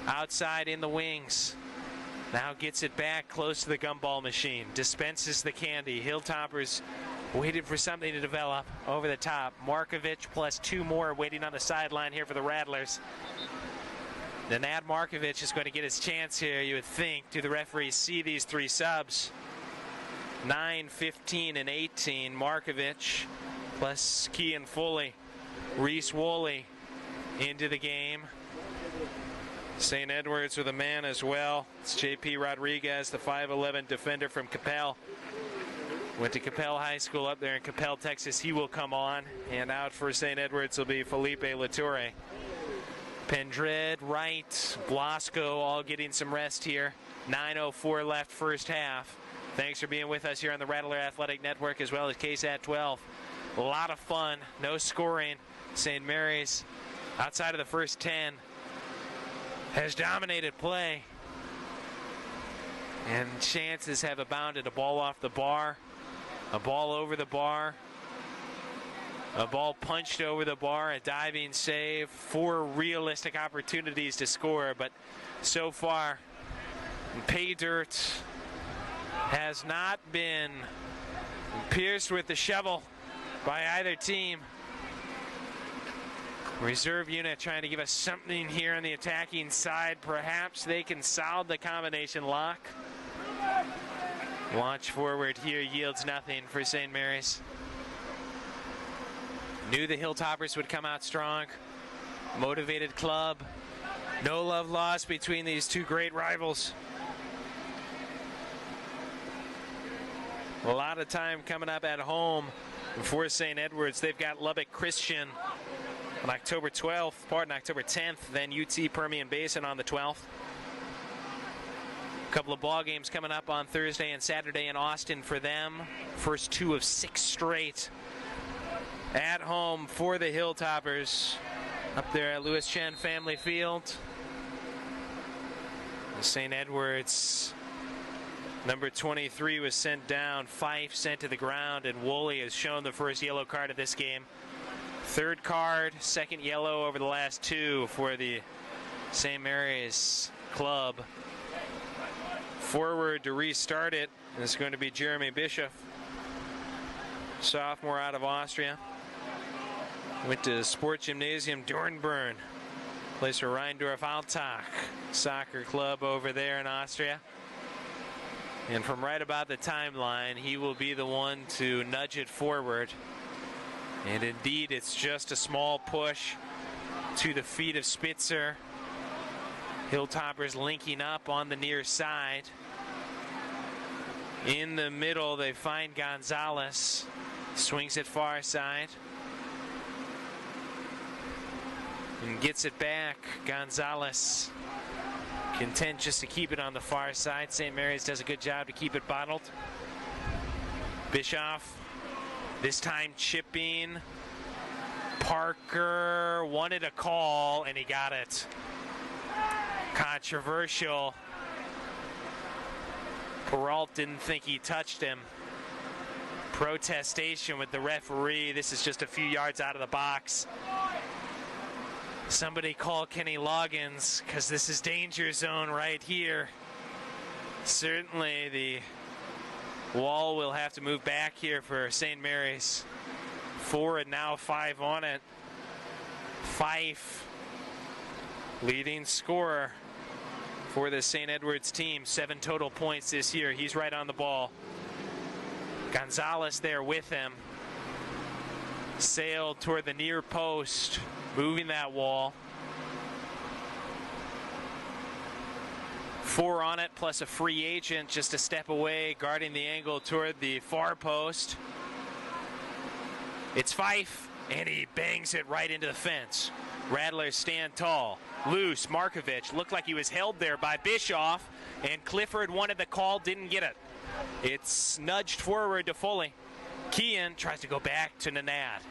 outside in the wings. Now gets it back close to the gumball machine. Dispenses the candy. Hilltoppers waited for something to develop over the top. Markovic plus two more waiting on the sideline here for the Rattlers. Nenad Markovic is going to get his chance here, you would think. Do the referees see these three subs? 9, 15, and 18. Markovic plus Kean Foley. Reese Woolley into the game. St. Edwards with a man as well. It's J.P. Rodriguez, the 5'11 defender from Capel. Went to Capel High School up there in Capel, Texas. He will come on. And out for St. Edwards will be Felipe Latoure. Pendred, Wright, Blasco all getting some rest here. 9:04 left first half. Thanks for being with us here on the Rattler Athletic Network as well as KSAT 12. A lot of fun, no scoring. St. Mary's, outside of the first 10, has dominated play. And chances have abounded. A ball off the bar, a ball over the bar, a ball punched over the bar, a diving save, 4 realistic opportunities to score, but so far, pay dirt has not been pierced with the shovel by either team. Reserve unit trying to give us something here on the attacking side. Perhaps they can solve the combination lock. Launch forward here yields nothing for St. Mary's. Knew the Hilltoppers would come out strong. Motivated club. No love lost between these two great rivals. A lot of time coming up at home for St. Edwards. They've got Lubbock Christian on October 12th, October 10th, then UT Permian Basin on the 12th. A couple of ball games coming up on Thursday and Saturday in Austin for them. First 2 of 6 straight at home for the Hilltoppers up there at Lewis Chen Family Field. St. Edwards, number 23 was sent down, Fife sent to the ground, and Woolley has shown the first yellow card of this game. Third card, second yellow over the last 2 for the St. Mary's club. Forward to restart it is going to be Jeremy Bischoff, sophomore out of Austria. Went to Sport Gymnasium Dornbirn. Plays for Rheindorf Altach soccer club over there in Austria. And from right about the timeline, he will be the one to nudge it forward. And indeed, it's just a small push to the feet of Spitzer. Hilltoppers linking up on the near side. In the middle, they find Gonzalez. Swings it far side. And gets it back. Gonzalez content just to keep it on the far side. St. Mary's does a good job to keep it bottled. Bischoff, this time chipping. Parker wanted a call, and he got it. Controversial. Peralt didn't think he touched him. Protestation with the referee. This is just a few yards out of the box. Somebody call Kenny Loggins, because this is danger zone right here. Certainly the wall will have to move back here for St. Mary's. 4 and now 5 on it. Fife, leading scorer for the St. Edwards team. 7 total points this year. He's right on the ball. Gonzalez there with him. Sailed toward the near post, moving that wall. 4 on it, plus a free agent just a step away, guarding the angle toward the far post. It's Fife, and he bangs it right into the fence. Rattlers stand tall. Loose, Markovic looked like he was held there by Bischoff, and Clifford wanted the call, didn't get it. It's nudged forward to Foley. Kean tries to go back to Nanad.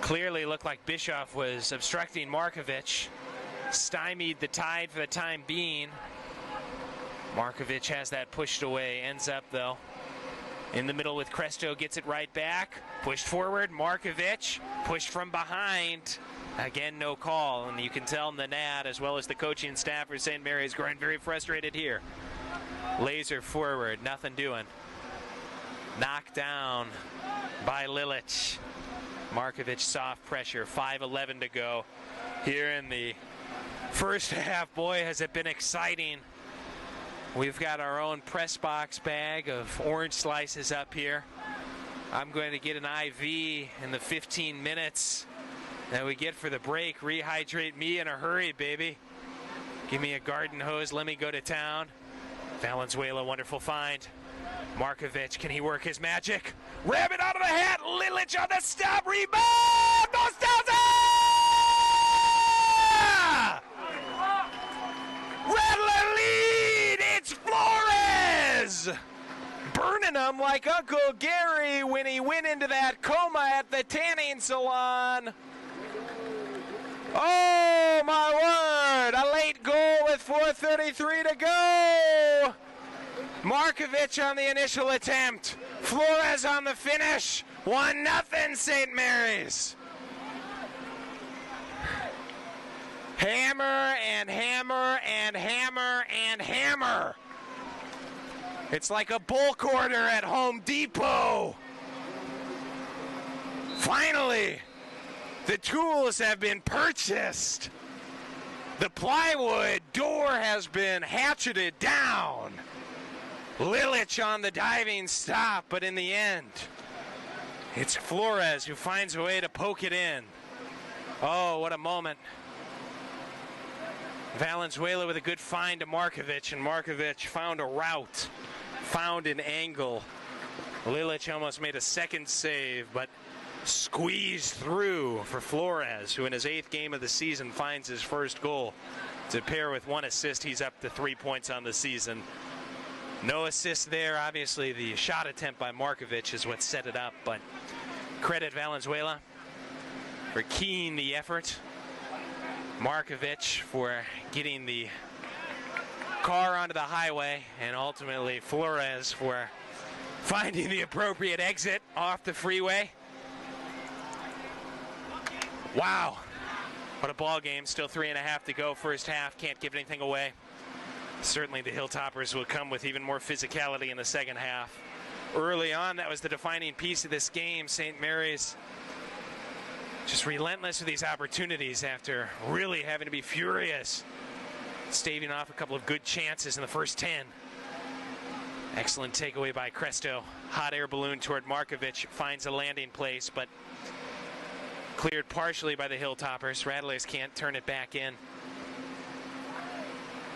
Clearly looked like Bischoff was obstructing Markovic. Stymied the Tide for the time being. Markovic has that pushed away. Ends up, though, in the middle with Cresto. Gets it right back. Pushed forward. Markovic pushed from behind. Again, no call. And you can tell Nanad, as well as the coaching staff for St. Mary, is growing very frustrated here. Laser forward. Nothing doing. Knocked down by Lilich. Markovic soft pressure. 5:11 to go here in the first half. Boy, has it been exciting. We've got our own press box bag of orange slices up here. I'm going to get an IV in the 15 minutes that we get for the break. Rehydrate me in a hurry, baby. Give me a garden hose. Let me go to town. Valenzuela, wonderful find. Markovic, can he work his magic? Rabbit out of the hat. Lilich on the stop. Rebound. Nostalgia! Rattler lead. It's Flores. Burning them like Uncle Gary when he went into that coma at the tanning salon. Oh, my word. A late goal with 4:33 to go. Markovic on the initial attempt. Flores on the finish. 1-0 St. Mary's. Hammer and hammer and hammer and hammer. It's like a bull quarter at Home Depot. Finally, the tools have been purchased. The plywood door has been hatcheted down. Lilich on the diving stop, but in the end, it's Flores who finds a way to poke it in. Oh, what a moment. Valenzuela with a good find to Markovic, and Markovic found a route, found an angle. Lilich almost made a second save, but squeezed through for Flores, who in his 8th game of the season finds his first goal. To pair with 1 assist, he's up to 3 points on the season. No assist there. Obviously, the shot attempt by Markovic is what set it up, but credit Valenzuela for keying the effort. Markovic for getting the car onto the highway, and ultimately Flores for finding the appropriate exit off the freeway. Wow, what a ball game. Still 3.5 to go first half. Can't give anything away. Certainly the Hilltoppers will come with even more physicality in the second half. Early on, that was the defining piece of this game. St. Mary's just relentless with these opportunities after really having to be furious, staving off a couple of good chances in the first 10. Excellent takeaway by Cresto. Hot air balloon toward Markovic, finds a landing place, but cleared partially by the Hilltoppers. Rattlers can't turn it back in.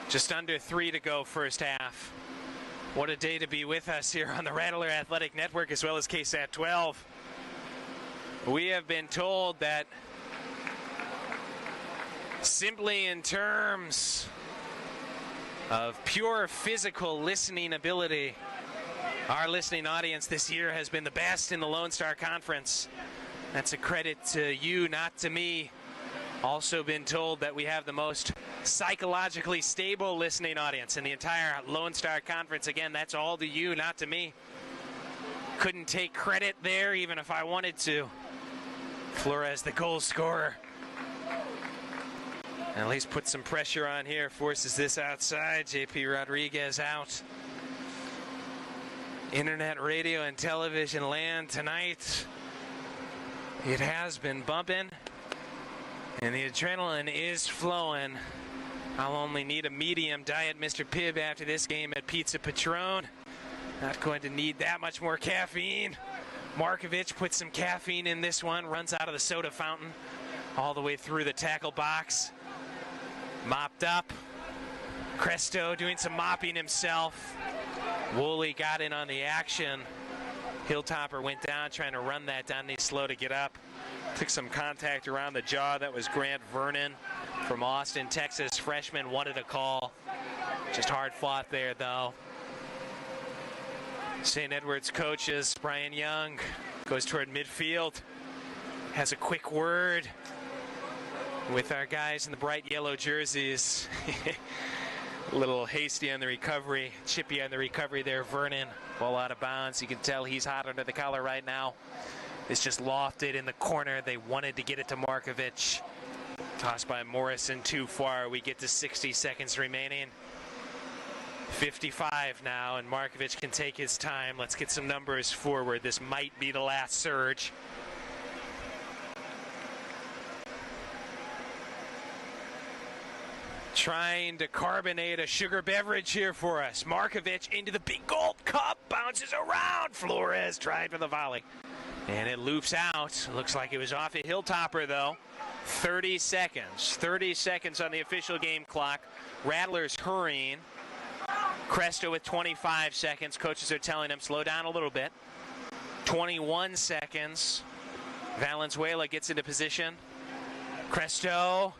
Just under 3 to go first half. What a day to be with us here on the Rattler Athletic Network, as well as KSAT 12. We have been told that simply in terms of pure physical listening ability, our listening audience this year has been the best in the Lone Star Conference. That's a credit to you, not to me. Also been told that we have the most psychologically stable listening audience in the entire Lone Star Conference. Again, that's all to you, not to me. Couldn't take credit there even if I wanted to. Flores, the goal scorer. At least put some pressure on here, forces this outside. JP Rodriguez out. Internet, radio, and television land tonight. It has been bumping, and the adrenaline is flowing I'll only need a medium diet Mr. Pibb after this game at Pizza Patron. Not going to need that much more caffeine. Markovic puts some caffeine in this one, runs out of the soda fountain all the way through the tackle box. Mopped up. Cresto doing some mopping himself. Woolley got in on the action. Hilltopper went down trying to run that down. He's slow to get up. Took some contact around the jaw. That was Grant Vernon from Austin, Texas. Freshman wanted a call. Just hard fought there, though. St. Edward's coaches, Brian Young, goes toward midfield. Has a quick word with our guys in the bright yellow jerseys. A little hasty on the recovery, chippy on the recovery there, Vernon. Ball out of bounds. You can tell he's hot under the collar right now. It's just lofted in the corner. They wanted to get it to Markovic. Tossed by Morrison too far. We get to 60 seconds remaining. 55 now, and Markovic can take his time. Let's get some numbers forward. This might be the last surge. Trying to carbonate a sugar beverage here for us. Markovic into the big gold cup, bounces around. Flores tried for the volley, and it loops out. Looks like it was off a Hilltopper, though. 30 seconds. 30 seconds on the official game clock. Rattlers hurrying. Cresto with 25 seconds. Coaches are telling him slow down a little bit. 21 seconds. Valenzuela gets into position. Cresto.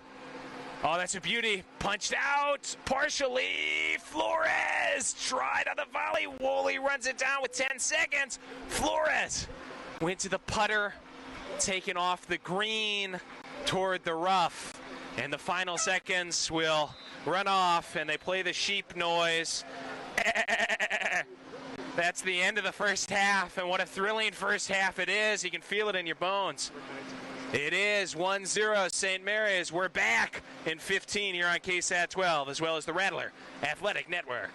Oh, that's a beauty. Punched out partially. Flores tried on the volley. Woolley runs it down with 10 seconds. Flores went to the putter, taken off the green toward the rough. And the final seconds will run off, and they play the sheep noise. That's the end of the first half, and what a thrilling first half it is. You can feel it in your bones. It is 1-0 St. Mary's. We're back in 15 here on KSAT 12, as well as the Rattler Athletic Network.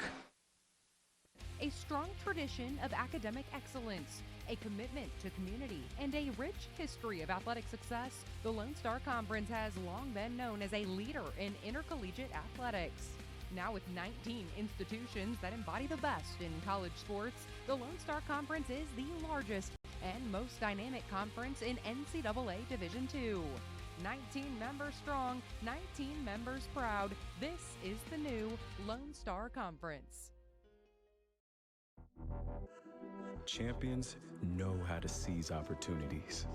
A strong tradition of academic excellence, a commitment to community, and a rich history of athletic success, the Lone Star Conference has long been known as a leader in intercollegiate athletics. Now with 19 institutions that embody the best in college sports, the Lone Star Conference is the largest and most dynamic conference in NCAA Division II. 19 members strong, 19 members proud. This is the new Lone Star Conference. Champions know how to seize opportunities.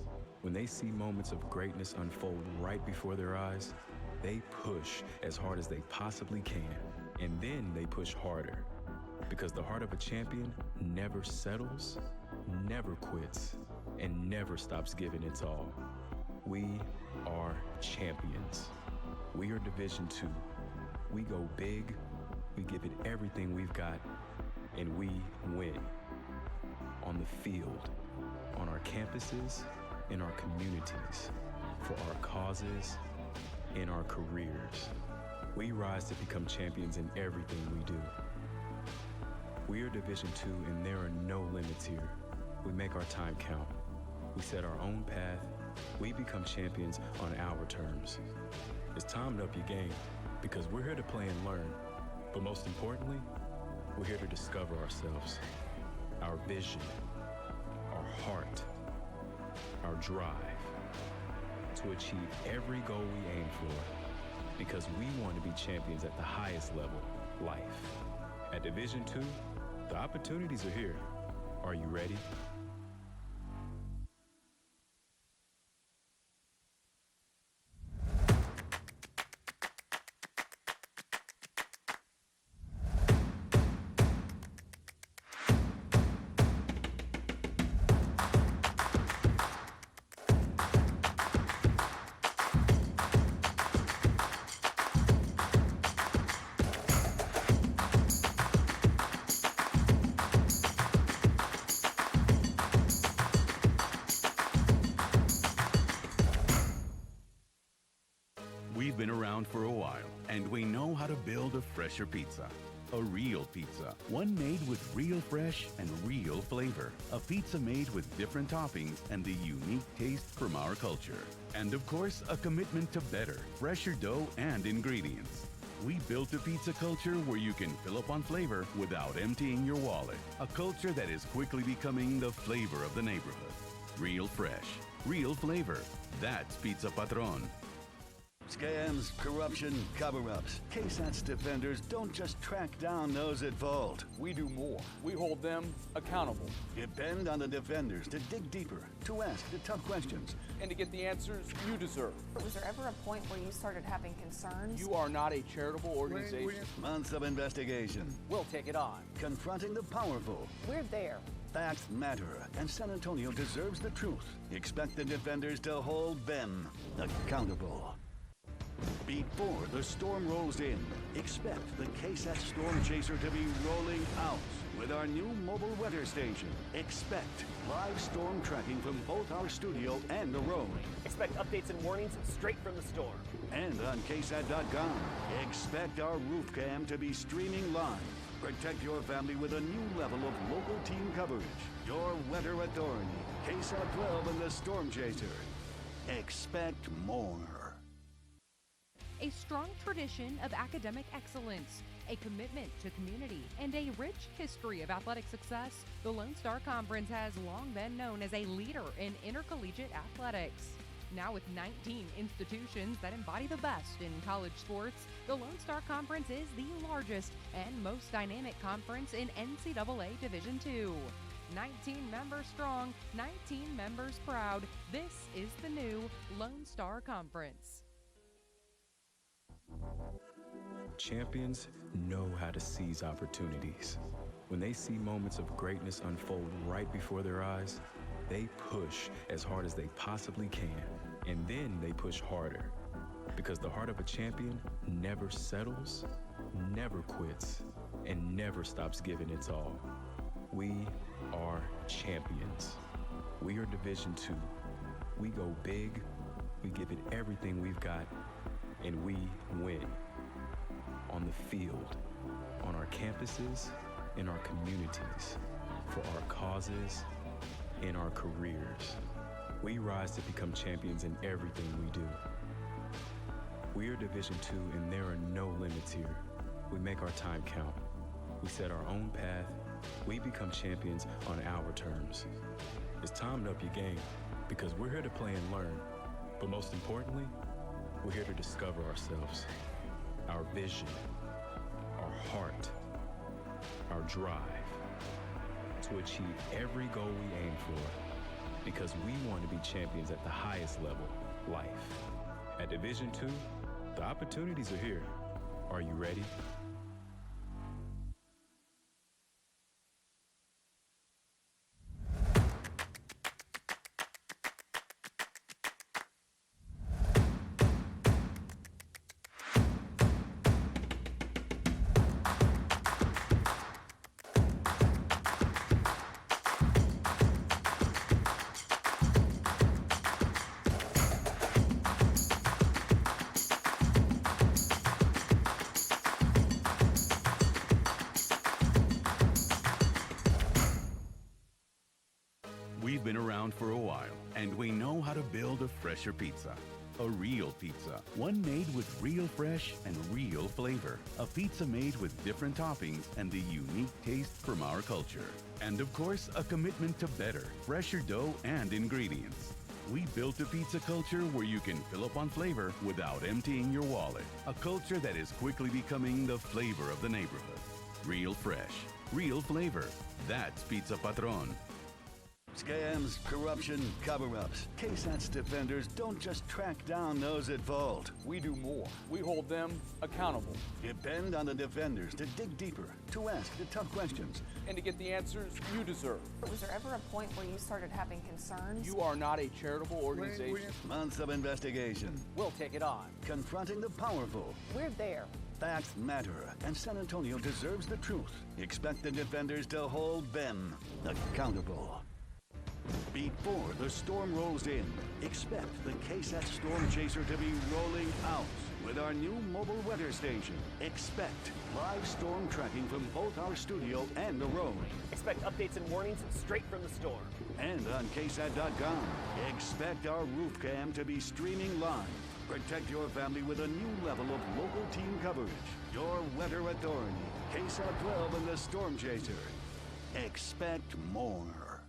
When they see moments of greatness unfold right before their eyes, they push as hard as they possibly can, and then they push harder. Because the heart of a champion never settles, never quits, and never stops giving its all. We are champions. We are Division II. We go big, we give it everything we've got, and we win. On the field, on our campuses, in our communities, for our causes, in our careers. We rise to become champions in everything we do. We are Division II, and there are no limits here. We make our time count. We set our own path. We become champions on our terms. It's time to up your game, because we're here to play and learn. But most importantly, we're here to discover ourselves, our vision, our heart, our drive, to achieve every goal we aim for, because we want to be champions at the highest level, life. At Division II, the opportunities are here. Are you ready? We've been around for a while, and we know how to build a fresher pizza. A real pizza, one made with real fresh and real flavor. A pizza made with different toppings and the unique taste from our culture. And of course, a commitment to better, fresher dough and ingredients. We built a pizza culture where you can fill up on flavor without emptying your wallet. A culture that is quickly becoming the flavor of the neighborhood. Real fresh, real flavor. That's Pizza Patron. Scams, corruption, cover-ups. KSAT's defenders don't just track down those at fault. We do more. We hold them accountable. Depend on the defenders to dig deeper, to ask the tough questions, and to get the answers you deserve. Was there ever a point where you started having concerns? You are not a charitable organization. Months of investigation. We'll take it on. Confronting the powerful. We're there. Facts matter, and San Antonio deserves the truth. Expect the defenders to hold them accountable. Before the storm rolls in, expect the KSAT Storm Chaser to be rolling out. With our new mobile weather station, expect live storm tracking from both our studio and the road. Expect updates and warnings straight from the storm. And on KSAT.com, expect our roof cam to be streaming live. Protect your family with a new level of local team coverage. Your weather authority, KSAT 12 and the Storm Chaser. Expect more. A strong tradition of academic excellence, a commitment to community, and a rich history of athletic success, the Lone Star Conference has long been known as a leader in intercollegiate athletics. Now with 19 institutions that embody the best in college sports, the Lone Star Conference is the largest and most dynamic conference in NCAA Division II. 19 members strong, 19 members proud. This is the new Lone Star Conference. Champions know how to seize opportunities. When they see moments of greatness unfold right before their eyes, they push as hard as they possibly can. And then they push harder. Because the heart of a champion never settles, never quits, and never stops giving its all. We are champions. We are Division II. We go big, we give it everything we've got, and we win. On the field, on our campuses, in our communities, for our causes, in our careers. We rise to become champions in everything we do. We are Division II, and there are no limits here. We make our time count. We set our own path. We become champions on our terms. It's time to up your game, because we're here to play and learn. But most importantly, we're here to discover ourselves, our vision, our heart, our drive, to achieve every goal we aim for, because we want to be champions at the highest level, life. At Division II, the opportunities are here. Are you ready? We've been around for a while, and we know how to build a fresher pizza. A real pizza, one made with real fresh and real flavor. A pizza made with different toppings and the unique taste from our culture. And of course, a commitment to better, fresher dough and ingredients. We built a pizza culture where you can fill up on flavor without emptying your wallet. A culture that is quickly becoming the flavor of the neighborhood. Real fresh, real flavor. That's Pizza Patron. Scams, corruption, cover-ups. KSAT's defenders don't just track down those at fault. We do more. We hold them accountable. Depend on the defenders to dig deeper, to ask the tough questions, and to get the answers you deserve. Was there ever a point where you started having concerns? You are not a charitable organization. Months of investigation. We'll take it on. Confronting the powerful. We're there. Facts matter, and San Antonio deserves the truth. Expect the defenders to hold them accountable. Before the storm rolls in, expect the KSAT Storm Chaser to be rolling out. With our new mobile weather station, expect live storm tracking from both our studio and the road. Expect updates and warnings straight from the storm. And on KSAT.com, expect our roof cam to be streaming live. Protect your family with a new level of local team coverage. Your weather authority. KSAT 12 and the Storm Chaser. Expect more.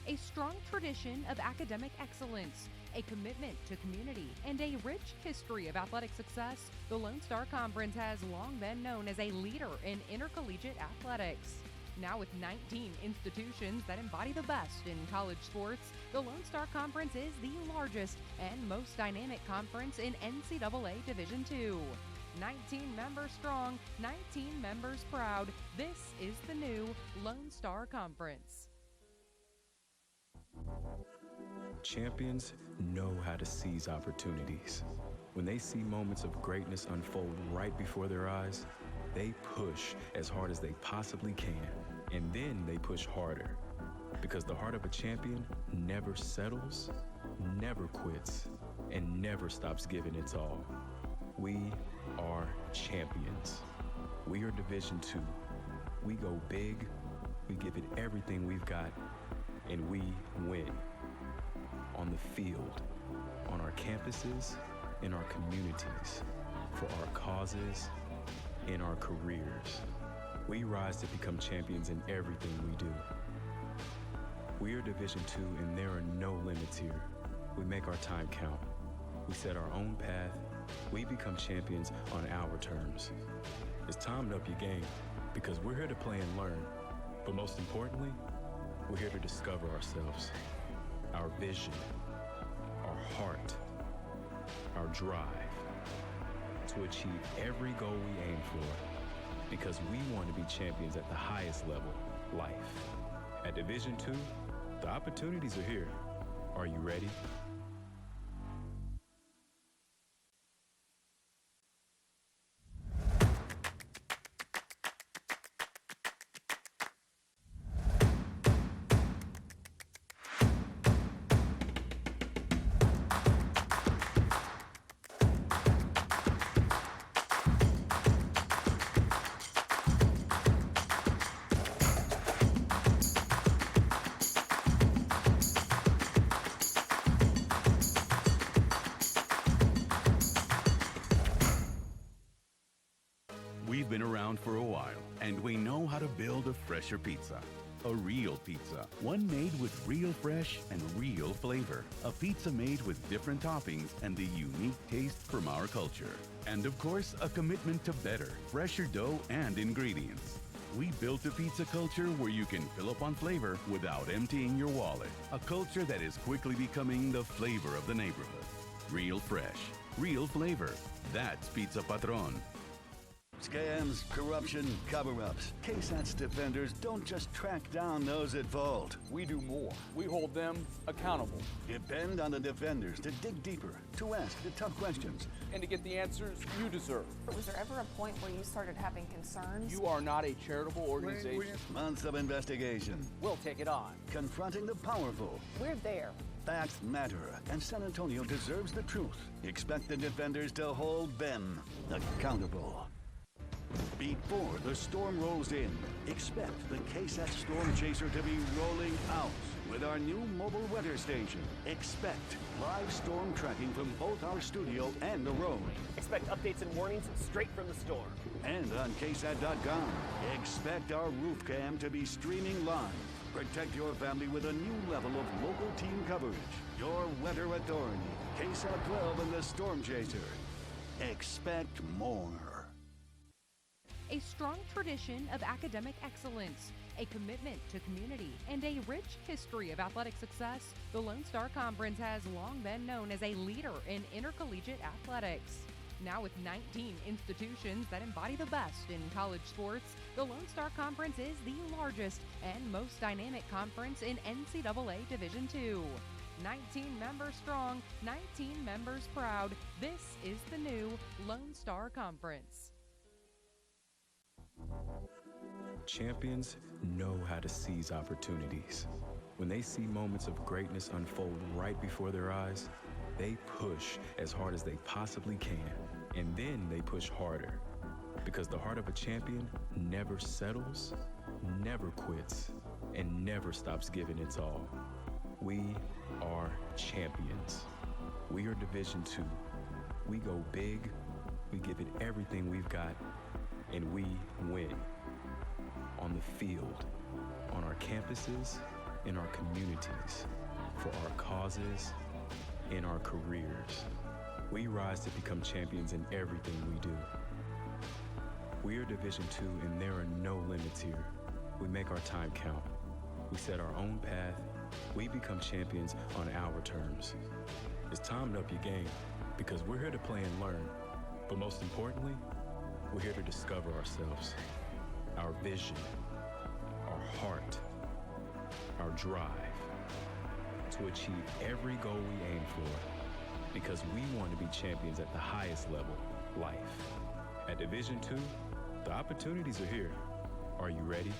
A strong tradition of academic excellence, a commitment to community, and a rich history of athletic success, the Lone Star Conference has long been known as a leader in intercollegiate athletics. Now with 19 institutions that embody the best in college sports, the Lone Star Conference is the largest and most dynamic conference in NCAA Division II. 19 members strong, 19 members proud. This is the new Lone Star Conference. Champions know how to seize opportunities. When they see moments of greatness unfold right before their eyes, they push as hard as they possibly can. And then they push harder. Because the heart of a champion never settles, never quits, and never stops giving its all. We are champions. We are Division II. We go big, we give it everything we've got, and we win. On the field, on our campuses, in our communities, for our causes, in our careers. We rise to become champions in everything we do. We are Division II, and there are no limits here. We make our time count. We set our own path. We become champions on our terms. It's time to up your game, because we're here to play and learn. But most importantly, we're here to discover ourselves, our vision, our heart, our drive, to achieve every goal we aim for, because we want to be champions at the highest level, life. At Division II, the opportunities are here. Are you ready? We've been around for a while, and we know how to build a fresher pizza. A real pizza, one made with real fresh and real flavor. A pizza made with different toppings and the unique taste from our culture. And of course, a commitment to better, fresher dough and ingredients. We built a pizza culture where you can fill up on flavor without emptying your wallet. A culture that is quickly becoming the flavor of the neighborhood. Real fresh, real flavor. That's Pizza Patron. Scams, corruption, cover-ups. KSAT's defenders don't just track down those at fault. We do more. We hold them accountable. Depend on the defenders to dig deeper, to ask the tough questions. And to get the answers you deserve. Was there ever a point where you started having concerns? You are not a charitable organization. Months of investigation. We'll take it on. Confronting the powerful. We're there. Facts matter, and San Antonio deserves the truth. Expect the defenders to hold them accountable. Before the storm rolls in, expect the KSAT Storm Chaser to be rolling out. With our new mobile weather station, expect live storm tracking from both our studio and the road. Expect updates and warnings straight from the storm. And on KSAT.com, expect our roof cam to be streaming live. Protect your family with a new level of local team coverage. Your weather authority, KSAT 12 and the Storm Chaser. Expect more. A strong tradition of academic excellence, a commitment to community, and a rich history of athletic success, the Lone Star Conference has long been known as a leader in intercollegiate athletics. Now with 19 institutions that embody the best in college sports, the Lone Star Conference is the largest and most dynamic conference in NCAA Division II. 19 members strong, 19 members proud. This is the new Lone Star Conference. Champions know how to seize opportunities. When they see moments of greatness unfold right before their eyes, they push as hard as they possibly can, and then they push harder. Because the heart of a champion never settles, never quits, and never stops giving its all. We are champions. We are Division II. We go big, we give it everything we've got, and we win. On the field, on our campuses, in our communities, for our causes, in our careers. We rise to become champions in everything we do. We are Division II, and there are no limits here. We make our time count. We set our own path. We become champions on our terms. It's time to up your game, because we're here to play and learn. But most importantly, we're here to discover ourselves, our vision, our heart, our drive, to achieve every goal we aim for, because we want to be champions at the highest level, life. At Division II, the opportunities are here. Are you ready?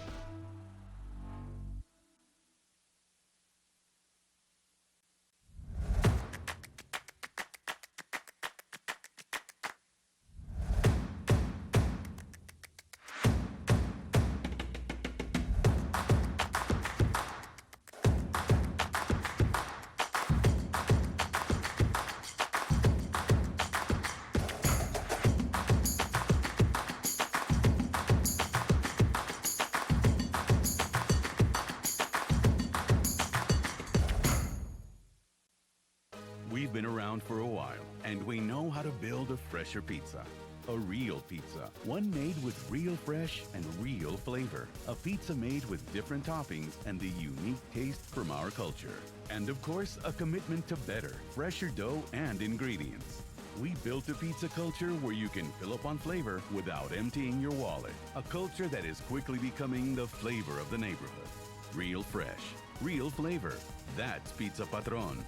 We've been around for a while, and we know how to build a fresher pizza. A real pizza, one made with real fresh and real flavor. A pizza made with different toppings and the unique taste from our culture. And of course, a commitment to better, fresher dough and ingredients. We built a pizza culture where you can fill up on flavor without emptying your wallet. A culture that is quickly becoming the flavor of the neighborhood. Real fresh, real flavor. That's Pizza Patron.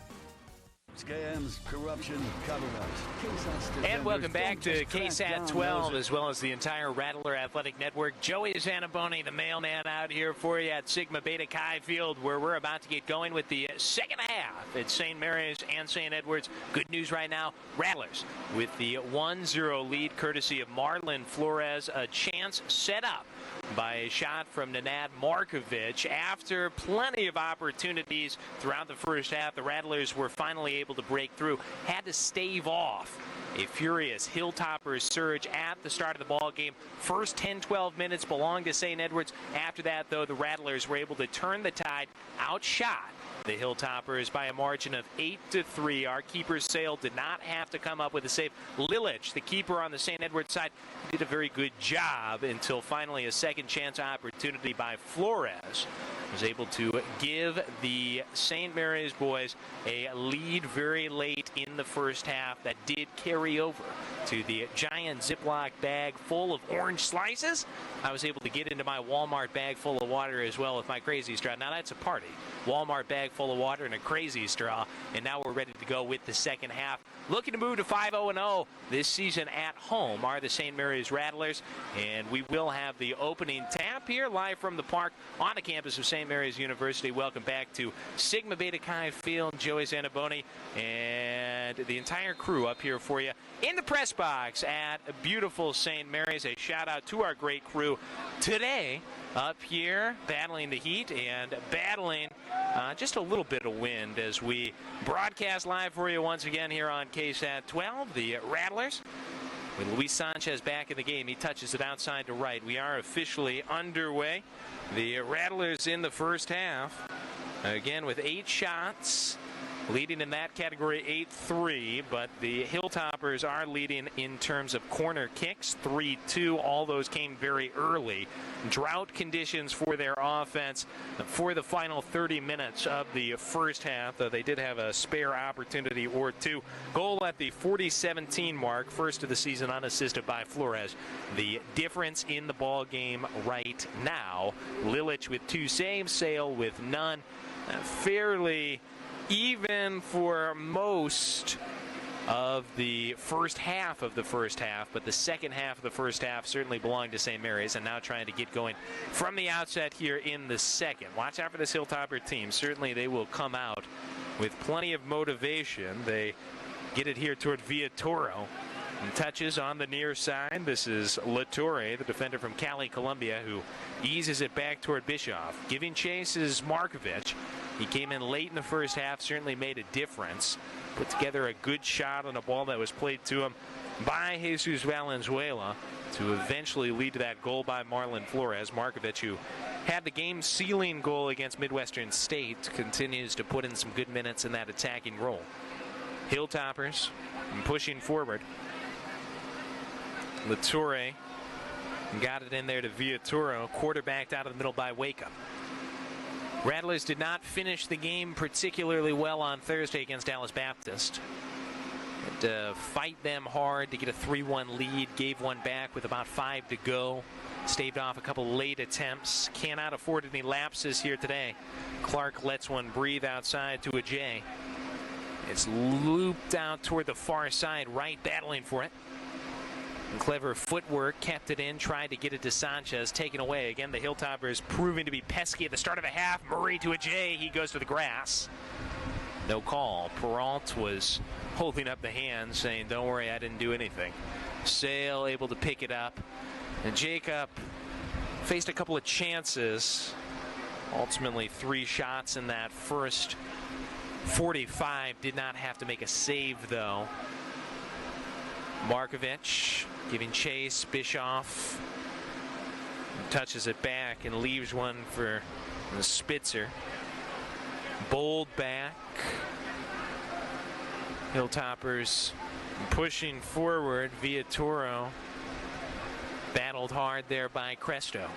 Scams, corruption, cover-ups. And welcome back to KSAT 12, as well as the entire Rattler Athletic Network. Joey Zanaboni, the mailman, out here for you at Sigma Beta Chi Field, where we're about to get going with the second half at St. Mary's and St. Edwards. Good news right now, Rattlers with the 1-0 lead, courtesy of Marlon Flores. A chance set up by a shot from Nenad Markovic. After plenty of opportunities throughout the first half, the Rattlers were finally able to break through. Had to stave off a furious Hilltoppers surge at the start of the ball game. First 10-12 minutes belonged to St. Edwards. After that, though, the Rattlers were able to turn the tide, outshot the Hilltoppers by a margin of 8-3. Our keeper, Sale, did not have to come up with a save. Lilich, the keeper on the St. Edwards side, did a very good job until finally a second chance opportunity by Flores was able to give the St. Mary's boys a lead very late in the first half that did carry over to the giant Ziploc bag full of orange slices. I was able to get into my Walmart bag full of water as well with my Crazy Straw. Now that's a party. Walmart bag full of water and a Crazy Straw. And now we're ready to go with the second half. Looking to move to 5-0-0 this season at home are the St. Mary's Rattlers. And we will have the opening tap here live from the park on the campus of St. Mary's University. Welcome back to Sigma Beta Chi Field. Joey Zanaboni and the entire crew up here for you in the press box at beautiful St. Mary's. A shout out to our great crew today up here battling the heat and battling just a little bit of wind as we broadcast live for you once again here on KSAT 12. The Rattlers with Luis Sanchez back in the game. He touches it outside to right. We are officially underway. The Rattlers in the first half, again with 8 shots, leading in that category 8-3, but the Hilltoppers are leading in terms of corner kicks 3-2. All those came very early. Drought conditions for their offense for the final 30 minutes of the first half, though they did have a spare opportunity or two. Goal at the 40-17 mark, first of the season unassisted by Flores. The difference in the ball game right now, Lilich with 2 saves, Sale with none. Fairly even for most of the first half of the first half, but the second half of the first half certainly belonged to St. Mary's, and now trying to get going from the outset here in the second. Watch out for this Hilltopper team. Certainly they will come out with plenty of motivation. They get it here toward Villatoro. And touches on the near side. This is Latore, the defender from Cali, Colombia, who eases it back toward Bischoff. Giving chase is Markovic. He came in late in the first half, certainly made a difference. Put together a good shot on a ball that was played to him by Jesus Valenzuela to eventually lead to that goal by Marlon Flores. Markovic, who had the game-sealing goal against Midwestern State, continues to put in some good minutes in that attacking role. Hilltoppers pushing forward. Latorre got it in there to Villatoro, quarterbacked out of the middle by Wake-up. Rattlers did not finish the game particularly well on Thursday against Dallas Baptist. Had to fight them hard to get a 3-1 lead, gave one back with about 5 to go. Staved off a couple late attempts. Cannot afford any lapses here today. Clark lets one breathe outside to a J. It's looped out toward the far side, right, battling for it. And clever footwork, kept it in, tried to get it to Sanchez, taken away. Again, the Hilltoppers proving to be pesky at the start of the half. Murray to a J, he goes to the grass. No call. Peralt was holding up the hand, saying, don't worry, I didn't do anything. Sale able to pick it up. And Jacob faced a couple of chances. Ultimately, 3 shots in that first 45. Did not have to make a save, though. Markovic giving chase. Bischoff touches it back and leaves one for Spitzer. Bold back. Hilltoppers pushing forward. Villatoro battled hard there by Cresto.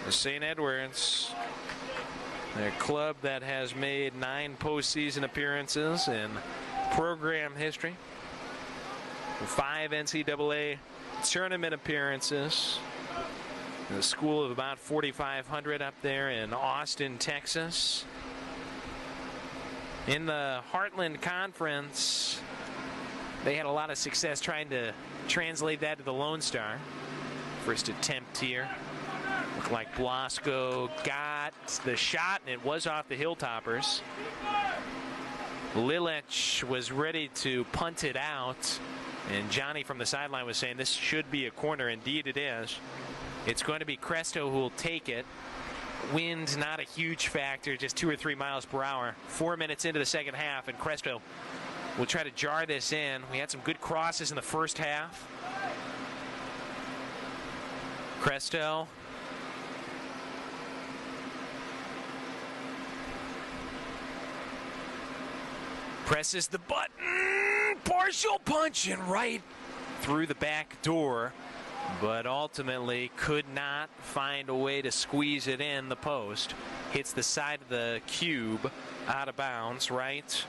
St. Edwards, their club that has made 9 postseason appearances in program history. 5 NCAA tournament appearances. The school of about 4,500 up there in Austin, Texas. In the Heartland Conference, they had a lot of success trying to translate that to the Lone Star. First attempt here. Looked like Blasco got the shot, and it was off the Hilltoppers. Lilich was ready to punt it out, and Johnny from the sideline was saying this should be a corner. Indeed it is. It's going to be Cresto who will take it. Wind not a huge factor, just 2 or 3 miles per hour. 4 minutes into the second half, and Cresto will try to jar this in. We had some good crosses in the first half. Cresto presses the button. Partial punch and right through the back door, but ultimately could not find a way to squeeze it in the post. Hits the side of the cube, out of bounds, right?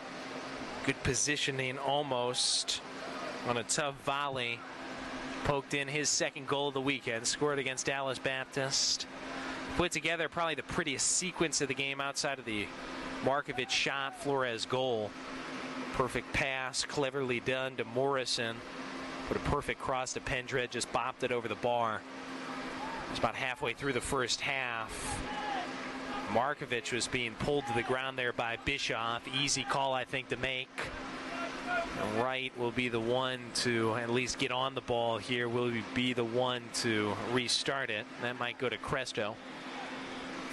Good positioning almost on a tough volley. Poked in his second goal of the weekend. Scored against Dallas Baptist. Put together probably the prettiest sequence of the game outside of the Markovic shot, Flores goal. Perfect pass, cleverly done to Morrison. Put a perfect cross to Pendred, just bopped it over the bar. It's about halfway through the first half. Markovic was being pulled to the ground there by Bischoff. Easy call, I think, to make. Wright will be the one to at least get on the ball here. Will be the one to restart it. That might go to Cresto.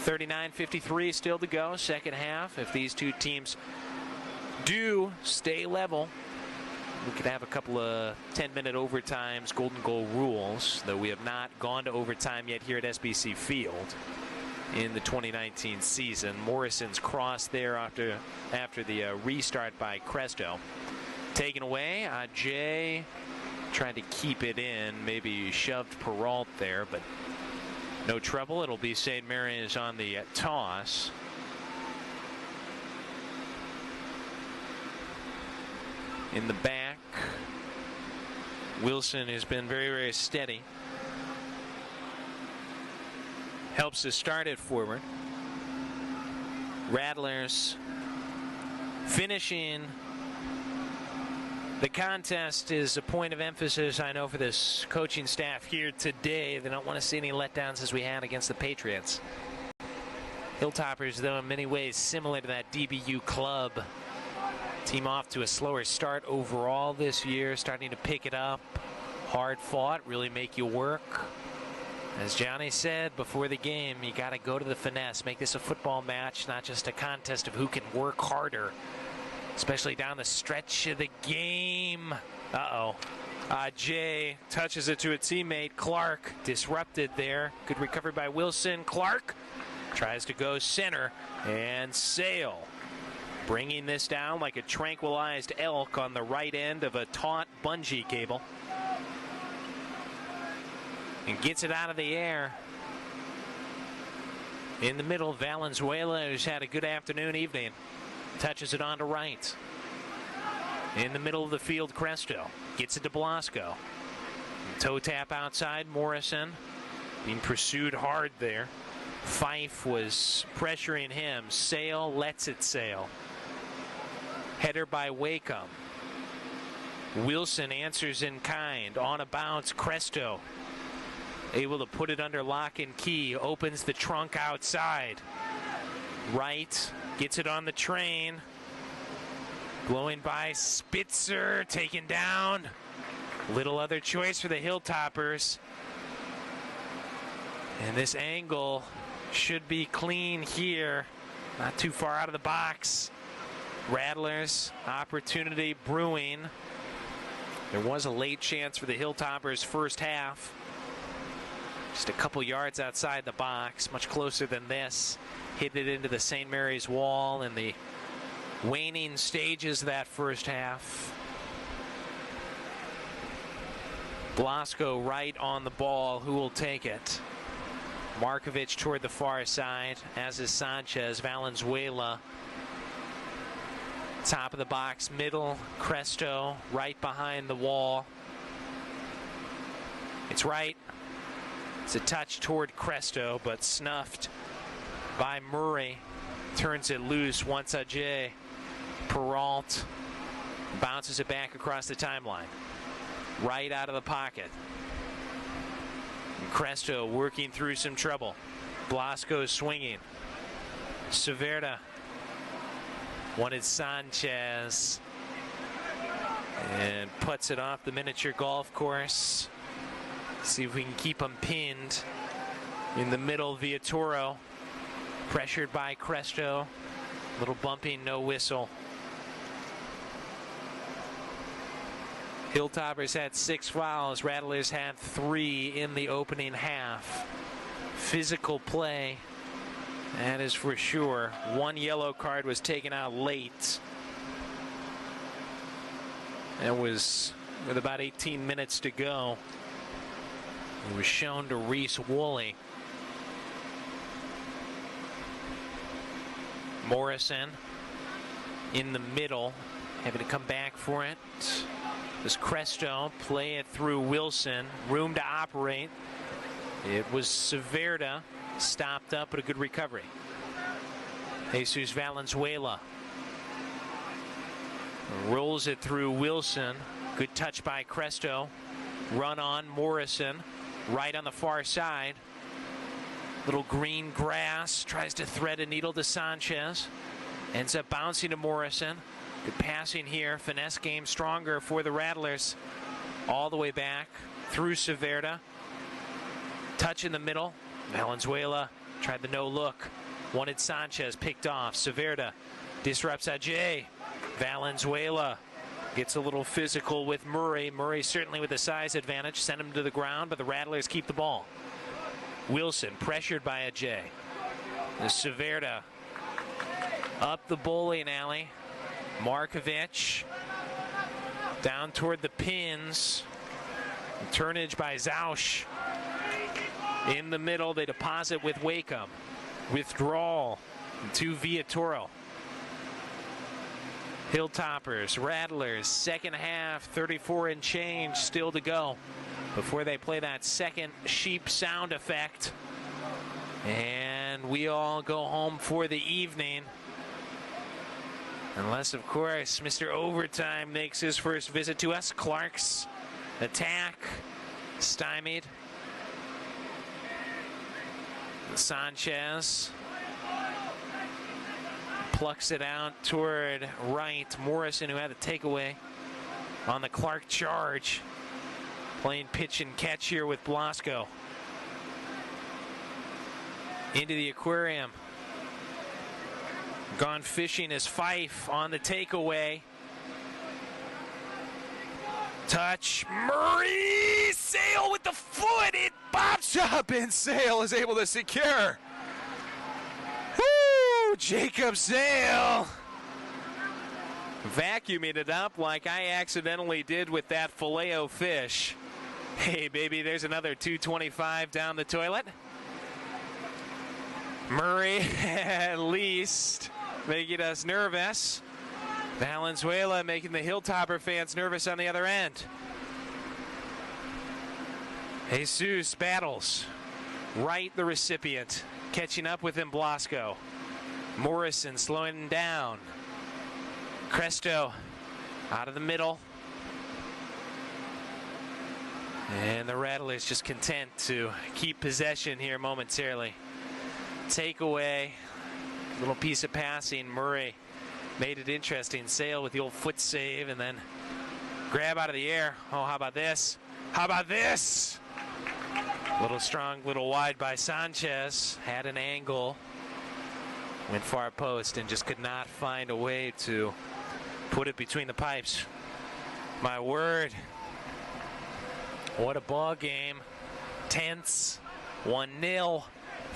39:53 still to go, second half. If these two teams do stay level, we could have a couple of 10-minute overtimes, golden goal rules, though we have not gone to overtime yet here at SBC Field in the 2019 season. Morrison's cross there after the restart by Cresto. Taken away, Jay tried to keep it in, maybe shoved Peralt there, but no trouble. It'll be St. Mary's on the toss. In the back, Wilson has been very, very steady. Helps to start it forward. Rattlers finishing the contest is a point of emphasis, I know, for this coaching staff here today. They don't want to see any letdowns as we had against the Patriots. Hilltoppers, though, in many ways similar to that DBU club. Team off to a slower start overall this year, starting to pick it up. Hard fought, really make you work. As Johnny said before the game, you got to go to the finesse. Make this a football match, not just a contest of who can work harder, especially down the stretch of the game. Jay touches it to a teammate. Clark disrupted there. Good recovery by Wilson. Clark tries to go center, and Sale bringing this down like a tranquilized elk on the right end of a taut bungee cable. And gets it out of the air. In the middle, Valenzuela, who's had a good afternoon, evening, touches it on to right. In the middle of the field, Cresto gets it to Blasco. Toe tap outside, Morrison being pursued hard there. Fife was pressuring him. Sale lets it sail. Header by Wakeham. Wilson answers in kind. On a bounce, Cresto able to put it under lock and key. Opens the trunk outside. Right, gets it on the train. Blowing by Spitzer, taken down. Little other choice for the Hilltoppers. And this angle should be clean here. Not too far out of the box. Rattlers, opportunity brewing. There was a late chance for the Hilltoppers first half. Just a couple yards outside the box, much closer than this. Hit it into the St. Mary's wall in the waning stages of that first half. Blasco right on the ball. Who will take it? Markovic toward the far side, as is Sanchez. Valenzuela. Top of the box, middle. Cresto right behind the wall. It's right. It's a touch toward Cresto, but snuffed by Murray. Turns it loose once Ajay. Peralt bounces it back across the timeline. Right out of the pocket. Cresto working through some trouble. Blasco swinging. Severda wanted Sanchez and puts it off the miniature golf course. See if we can keep him pinned. In the middle, Villatoro pressured by Cresto. Little bumping, no whistle. Hilltoppers had 6 fouls. Rattlers had 3 in the opening half. Physical play, that is for sure. 1 yellow card was taken out late. That was with about 18 minutes to go. It was shown to Reese Woolley. Morrison in the middle, having to come back for it. This Cresto, play it through Wilson. Room to operate. It was Severda, stopped up, but a good recovery. Jesus Valenzuela rolls it through Wilson. Good touch by Cresto. Run on Morrison. Right on the far side. Little green grass. Tries to thread a needle to Sanchez. Ends up bouncing to Morrison. Good passing here. Finesse game stronger for the Rattlers. All the way back through Severda. Touch in the middle. Valenzuela tried the no look. Wanted Sanchez. Picked off. Severda disrupts Ajay. Valenzuela gets a little physical with Murray. Murray certainly with the size advantage. Sent him to the ground, but the Rattlers keep the ball. Wilson pressured by Ajay. Severda up the bowling alley. Markovic down toward the pins. Turnage by Zausch. In the middle, they deposit with Wakeham. Withdrawal to Villatoro. Hilltoppers, Rattlers, second half, 34 and change still to go before they play that second sheep sound effect. And we all go home for the evening. Unless, of course, Mr. Overtime makes his first visit to us. Clark's attack stymied. Sanchez plucks it out toward right. Morrison, who had the takeaway on the Clark charge. Playing pitch and catch here with Blasco. into the aquarium. Gone fishing is Fife on the takeaway. Touch. Murray! Sale with the foot. It bops up, and Sale is able to secure. Woo! Jacob Sale. Vacuuming it up like I accidentally did with that filet-o fish. Hey, baby, there's another 225 down the toilet. Murray, at least, making us nervous. Valenzuela making the Hilltopper fans nervous on the other end. Jesus battles. Right, the recipient. Catching up with him, Blasco. Morrison slowing him down. Cresto out of the middle. And the Rattlers just content to keep possession here momentarily. Takeaway. Little piece of passing. Murray made it interesting. Sale with the old foot save, and then grab out of the air. Oh, how about this? How about this? Little strong, little wide by Sanchez. Had an angle. Went far post and just could not find a way to put it between the pipes. My word. What a ball game. Tense. 1-0.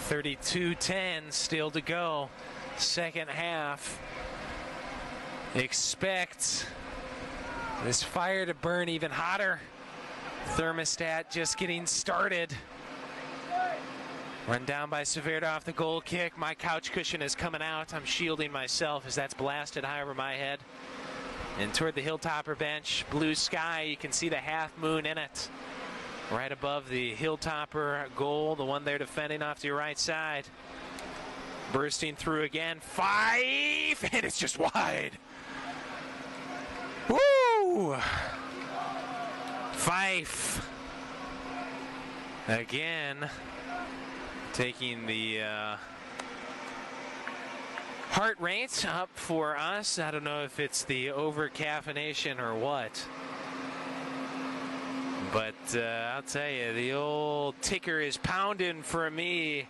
32-10 still to go. Second half. Expect this fire to burn even hotter. Thermostat just getting started. Run down by Severda off the goal kick. My couch cushion is coming out. I'm shielding myself as that's blasted high over my head. And toward the Hilltopper bench, blue sky, you can see the half moon in it. Right above the Hilltopper goal, the one they're defending off to your right side. Bursting through again, Fife, and it's just wide. Woo! Fife. Again, taking the heart rate up for us. I don't know if it's the over-caffeination or what. But I'll tell you, the old ticker is pounding for me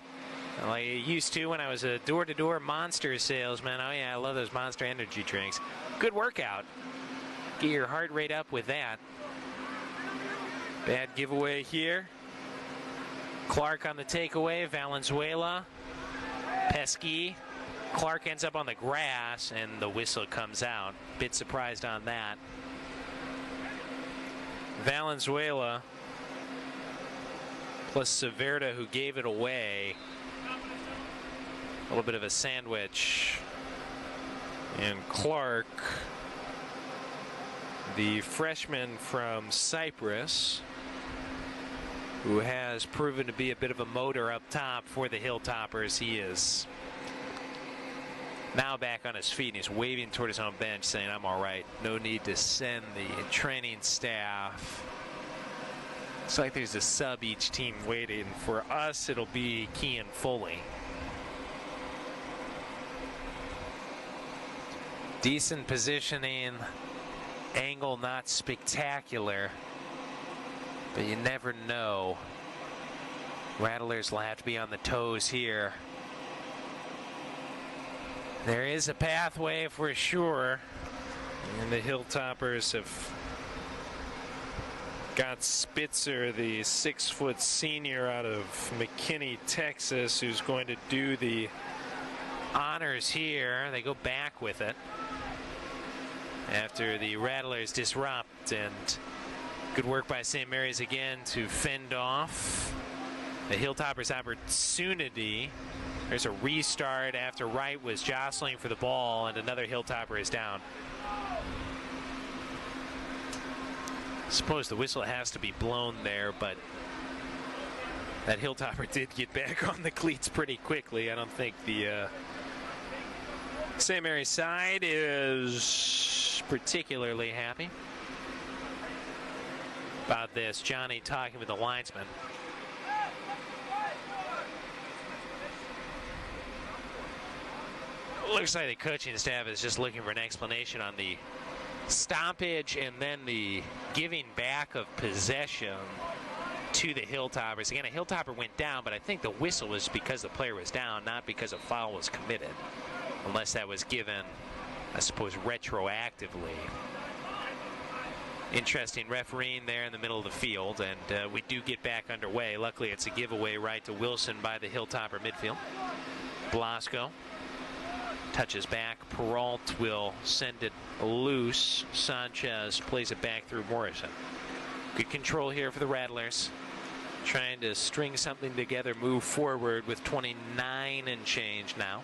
like it used to when I was a door-to-door Monster salesman. Oh, yeah, I love those Monster energy drinks. Good workout. Get your heart rate up with that. Bad giveaway here. Clark on the takeaway. Valenzuela. Pesky. Clark ends up on the grass, and the whistle comes out. Bit surprised on that. Valenzuela plus Severda, who gave it away. A little bit of a sandwich. And Clark, the freshman from Cyprus, who has proven to be a bit of a motor up top for the Hilltoppers. He is now back on his feet, and he's waving toward his own bench saying, I'm all right. No need to send the training staff. Looks like there's a sub each team waiting. For us, it'll be Kean Foley. Decent positioning. Angle not spectacular. But you never know. Rattlers will have to be on the toes here. There is a pathway for sure, and the Hilltoppers have got Spitzer, the 6-foot senior out of McKinney, Texas, who's going to do the honors here. They go back with it after the Rattlers disrupt, and good work by St. Mary's again to fend off the Hilltoppers' opportunity. There's a restart after Wright was jostling for the ball, and another Hilltopper is down. I suppose the whistle has to be blown there, but that Hilltopper did get back on the cleats pretty quickly. I don't think the St. Mary's side is particularly happy about this. Johnny talking with the linesman. Looks like the coaching staff is just looking for an explanation on the stoppage and then the giving back of possession to the Hilltoppers. Again, a Hilltopper went down, but I think the whistle was because the player was down, not because a foul was committed. Unless that was given, I suppose, retroactively. Interesting refereeing there in the middle of the field, and we do get back underway. Luckily, it's a giveaway right to Wilson by the Hilltopper midfield. Blasco touches back. Peralt will send it loose. Sanchez plays it back through Morrison. Good control here for the Rattlers. Trying to string something together, move forward with 29 and change now.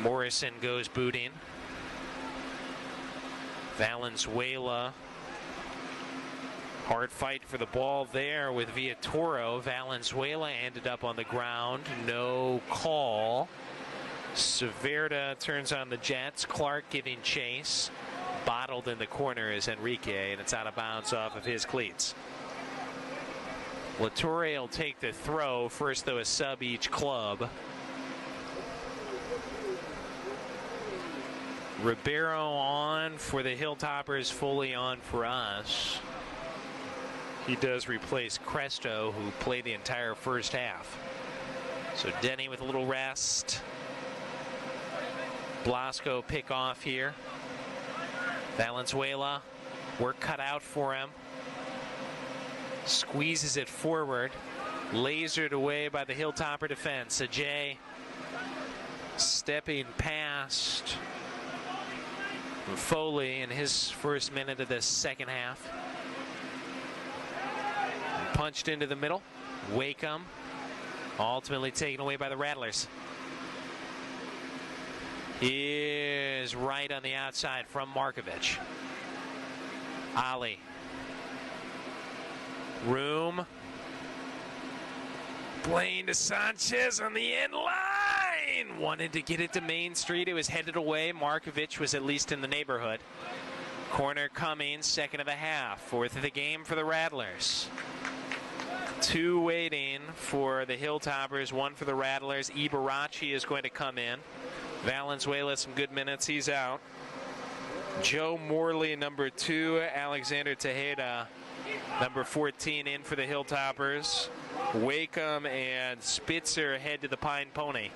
Morrison goes booting. Valenzuela. Hard fight for the ball there with Villatoro. Valenzuela ended up on the ground. No call. Severda turns on the Jets. Clark giving chase. Bottled in the corner is Enrique, and it's out of bounds off of his cleats. Latore will take the throw. First, though, a sub each club. Ribeiro on for the Hilltoppers, Foley on for us. He does replace Cresto, who played the entire first half. So Denny with a little rest. Blasco pick off here. Valenzuela, work cut out for him. Squeezes it forward. Lasered away by the Hilltopper defense. Ajay stepping past Foley in his first minute of the second half. Punched into the middle. Wakeham ultimately taken away by the Rattlers. Is right on the outside from Markovic. Ali. Room. Playing to Sanchez on the end line. Wanted to get it to Main Street. It was headed away. Markovic was at least in the neighborhood. Corner coming, second of the half. Fourth of the game for the Rattlers. Two waiting for the Hilltoppers, one for the Rattlers. Ibarachi is going to come in. Valenzuela, some good minutes. He's out. Joe Morley, number 2. Alexander Tejeda, number 14, in for the Hilltoppers. Wakeham and Spitzer head to the Pine Pony.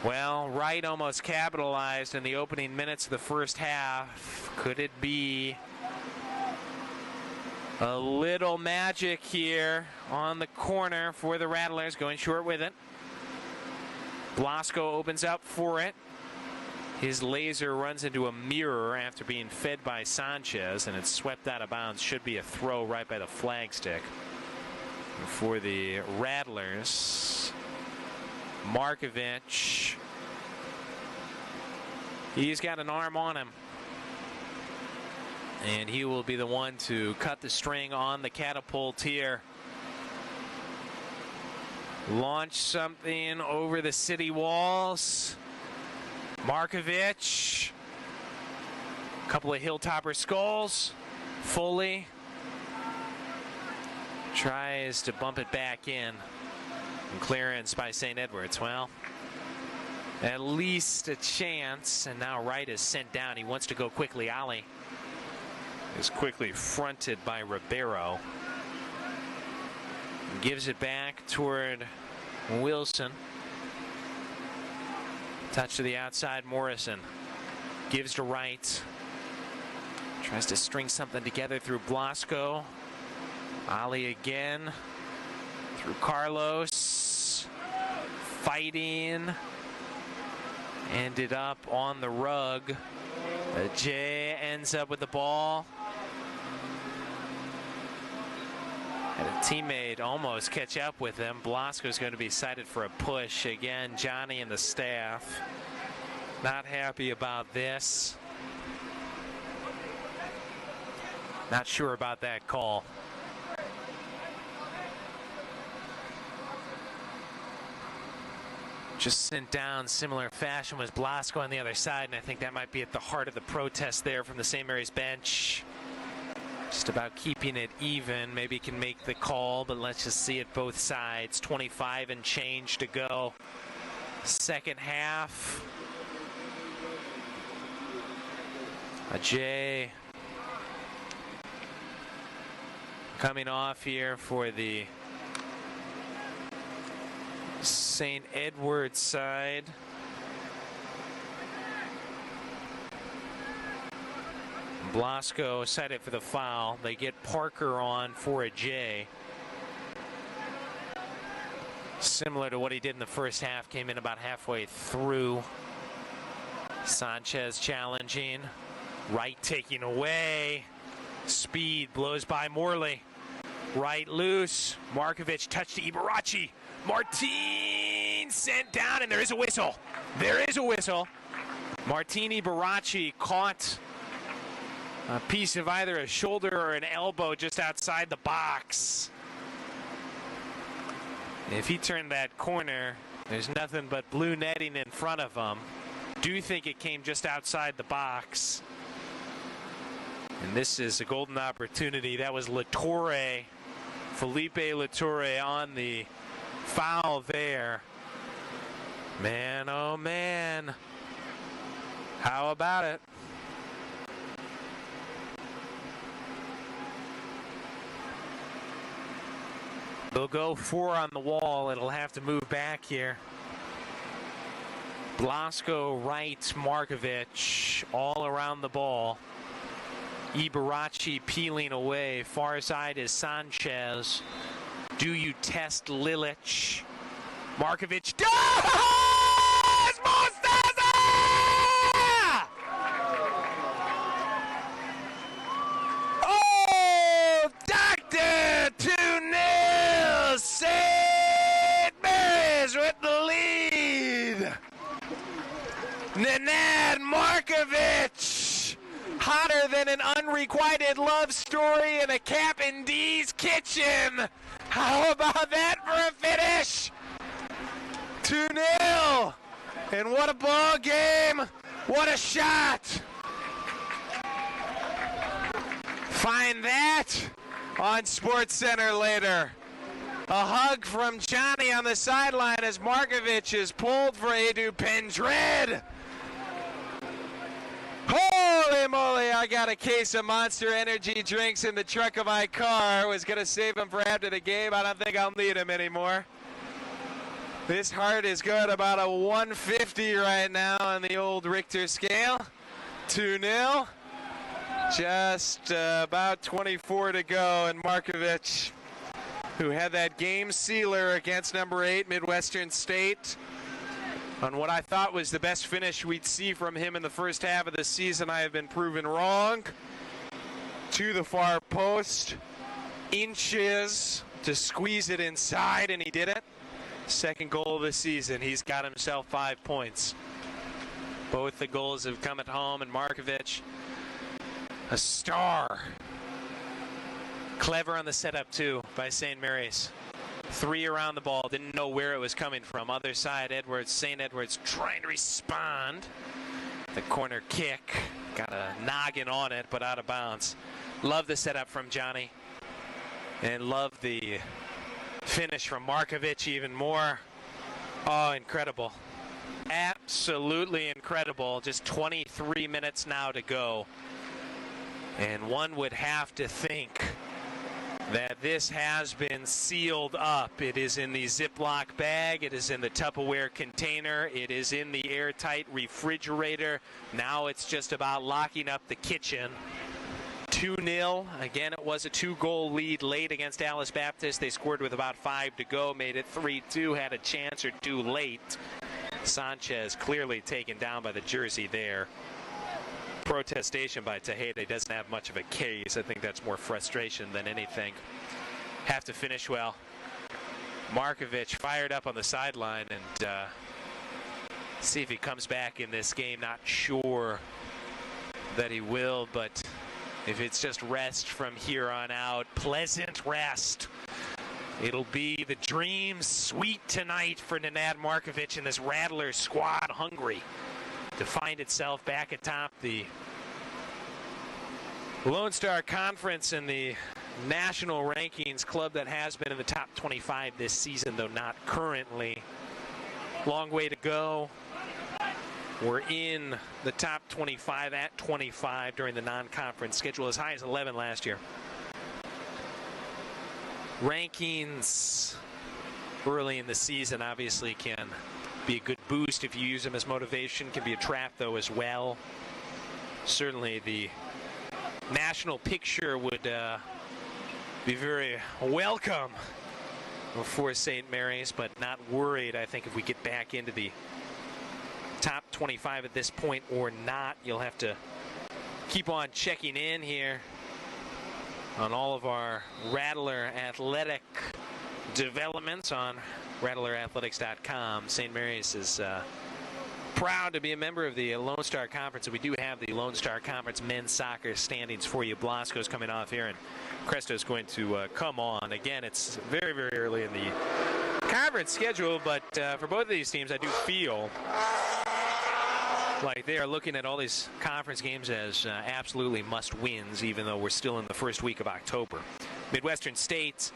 Well, Wright almost capitalized in the opening minutes of the first half. Could it be a little magic here on the corner for the Rattlers? Going short with it. Blasco opens up for it. His laser runs into a mirror after being fed by Sanchez, and it's swept out of bounds. Should be a throw right by the flagstick. For the Rattlers, Markovic, he's got an arm on him, and he will be the one to cut the string on the catapult here. Launch something over the city walls. Markovic. A couple of Hilltopper skulls. Foley tries to bump it back in. And clearance by St. Edwards. Well, at least a chance. And now Wright is sent down. He wants to go quickly. Ali is quickly fronted by Ribeiro. Gives it back toward Wilson. Touch to the outside, Morrison. Gives to Wright. Tries to string something together through Blasco. Ali again. Through Carlos. Fighting. Ended up on the rug. Jay ends up with the ball. And a teammate almost catch up with him. Blasco's going to be cited for a push. Again, Johnny and the staff not happy about this. Not sure about that call. Just sent down similar fashion was Blasco on the other side, and I think that might be at the heart of the protest there from the St. Mary's bench. Just about keeping it even. Maybe can make the call, but let's just see it both sides. 25 and change to go. Second half. Ajay Coming off here for the St. Edward side. Blasco cited for the foul. They get Parker on for a J. Similar to what he did in the first half, came in about halfway through. Sanchez challenging. Right taking away. Speed blows by Morley. Right loose. Markovic touched to Ibarachi. Martin sent down, and there is a whistle. There is a whistle. Martin Ibarachi caught a piece of either a shoulder or an elbow just outside the box. If he turned that corner, there's nothing but blue netting in front of him. Do think it came just outside the box. And this is a golden opportunity. That was Latore, Felipe Latore on the foul there. Man, oh man. How about it? They'll go 4 on the wall. It'll have to move back here. Blasco right, Markovic all around the ball. Ibarachi peeling away. Far side is Sanchez. Do you test Lilich? Markovic does! Mostaza! Oh, Doctor 2-0. St. Mary's with the lead. Nenad Markovic, hotter than an unrequited love story in a Captain D's kitchen. How about that for a finish? 2-0. And what a ball game. What a shot. Find that on SportsCenter later. A hug from Johnny on the sideline as Markovic is pulled for Edu Pendred. Holy moly, I got a case of Monster Energy drinks in the trunk of my car. I was going to save them for after the game. I don't think I'll need them anymore. This heart is going about a 150 right now on the old Richter scale. 2-0. Just about 24 to go, and Markovic, who had that game sealer against number 8 Midwestern State, on what I thought was the best finish we'd see from him in the first half of the season. I have been proven wrong. To the far post, inches to squeeze it inside, and he did it. Second goal of the season. He's got himself 5 points. Both the goals have come at home, and Markovic, a star. Clever on the setup, too, by St. Mary's. 3 around the ball. Didn't know where it was coming from. Other side, Edwards. St. Edwards trying to respond. The corner kick. Got a noggin on it, but out of bounds. Love the setup from Johnny. And love the finish from Markovic even more. Oh, incredible. Absolutely incredible. Just 23 minutes now to go. And one would have to think that this has been sealed up. It is in the Ziploc bag. It is in the Tupperware container. It is in the airtight refrigerator. Now it's just about locking up the kitchen. 2-0. Again, it was a 2-goal lead late against Alice Baptist. They scored with about 5 to go, made it 3-2, had a chance or two late. Sanchez clearly taken down by the jersey there. Protestation by Tejeda doesn't have much of a case. I think that's more frustration than anything. Have to finish well. Markovic fired up on the sideline, and see if he comes back in this game. Not sure that he will, but if it's just rest from here on out, pleasant rest. It'll be the dream suite tonight for Nenad Markovic and this Rattlers squad, hungry to find itself back atop the Lone Star Conference and the national rankings. Club that has been in the top 25 this season, though not currently. Long way to go. We're in the top 25 at 25 during the non-conference schedule, as high as 11 last year. rankings early in the season obviously can be a good boost if you use them as motivation. Can be a trap, though, as well. Certainly the national picture would be very welcome for St. Mary's, but not worried, I think, if we get back into the top 25 at this point or not. You'll have to keep on checking in here on all of our Rattler athletic developments on rattlerathletics.com. St. Mary's is proud to be a member of the Lone Star Conference, and we do have the Lone Star Conference men's soccer standings for you. Blasco's coming off here, and Cresto's going to come on. Again, it's very, very early in the conference schedule, but for both of these teams, I do feel like they are looking at all these conference games as absolutely must-wins, even though we're still in the first week of October. Midwestern State,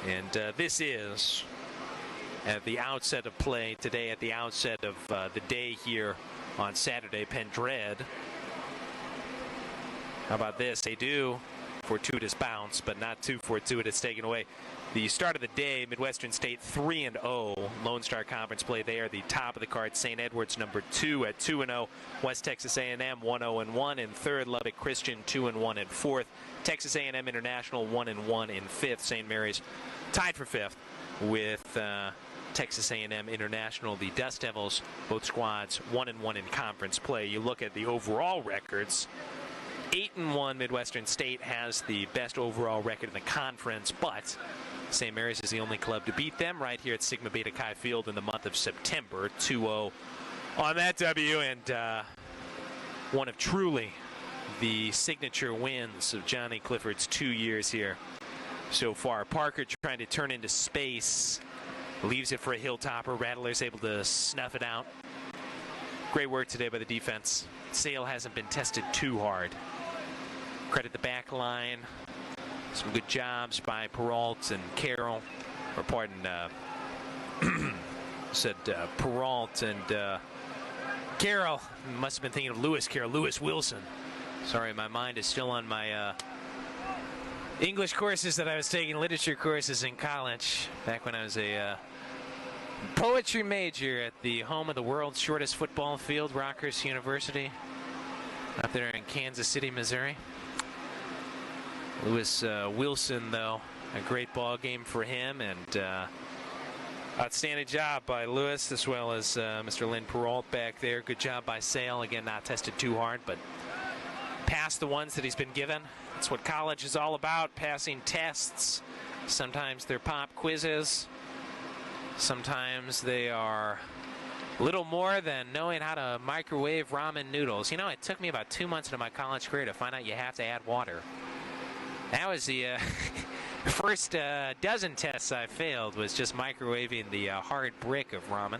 and this is at the outset of play today, at the outset of the day here on Saturday, Penn Dread. How about this? They do fortuitous bounce, but not too fortuitous, taken away. The start of the day, Midwestern State 3-0. Lone Star Conference play, they are the top of the card. St. Edward's number 2 at 2-0. West Texas A&M 1-0-1 in third. Lubbock Christian 2-1 in fourth. Texas A&M International 1-1 in fifth. St. Mary's tied for fifth with Texas A&M International. The Dust Devils, both squads 1-1 in conference play. You look at the overall records. 8-1 Midwestern State has the best overall record in the conference, but St. Mary's is the only club to beat them right here at Sigma Beta Chi Field in the month of September. 2-0 on that W, and one of truly the signature wins of Johnny Clifford's 2 years here so far. Parker trying to turn into space, leaves it for a Hilltopper. Rattlers able to snuff it out. Great work today by the defense. Sale hasn't been tested too hard. Credit the back line. Some good jobs by Peralt and Carroll. Or pardon, said Peralt and Carroll. Must have been thinking of Lewis Carroll. Lewis Wilson. Sorry, my mind is still on my English courses that I was taking, literature courses in college, back when I was a poetry major at the home of the world's shortest football field, Rockhurst University, up there in Kansas City, Missouri. Lewis Wilson, though, a great ball game for him, and outstanding job by Lewis, as well as Mr. Lynn Peralt back there. Good job by Sale. Again, not tested too hard, but passed the ones that he's been given. That's what college is all about, passing tests. Sometimes they're pop quizzes. Sometimes they are little more than knowing how to microwave ramen noodles. You know, it took me about 2 months into my college career to find out you have to add water. That was the first dozen tests I failed, was just microwaving the hard brick of ramen.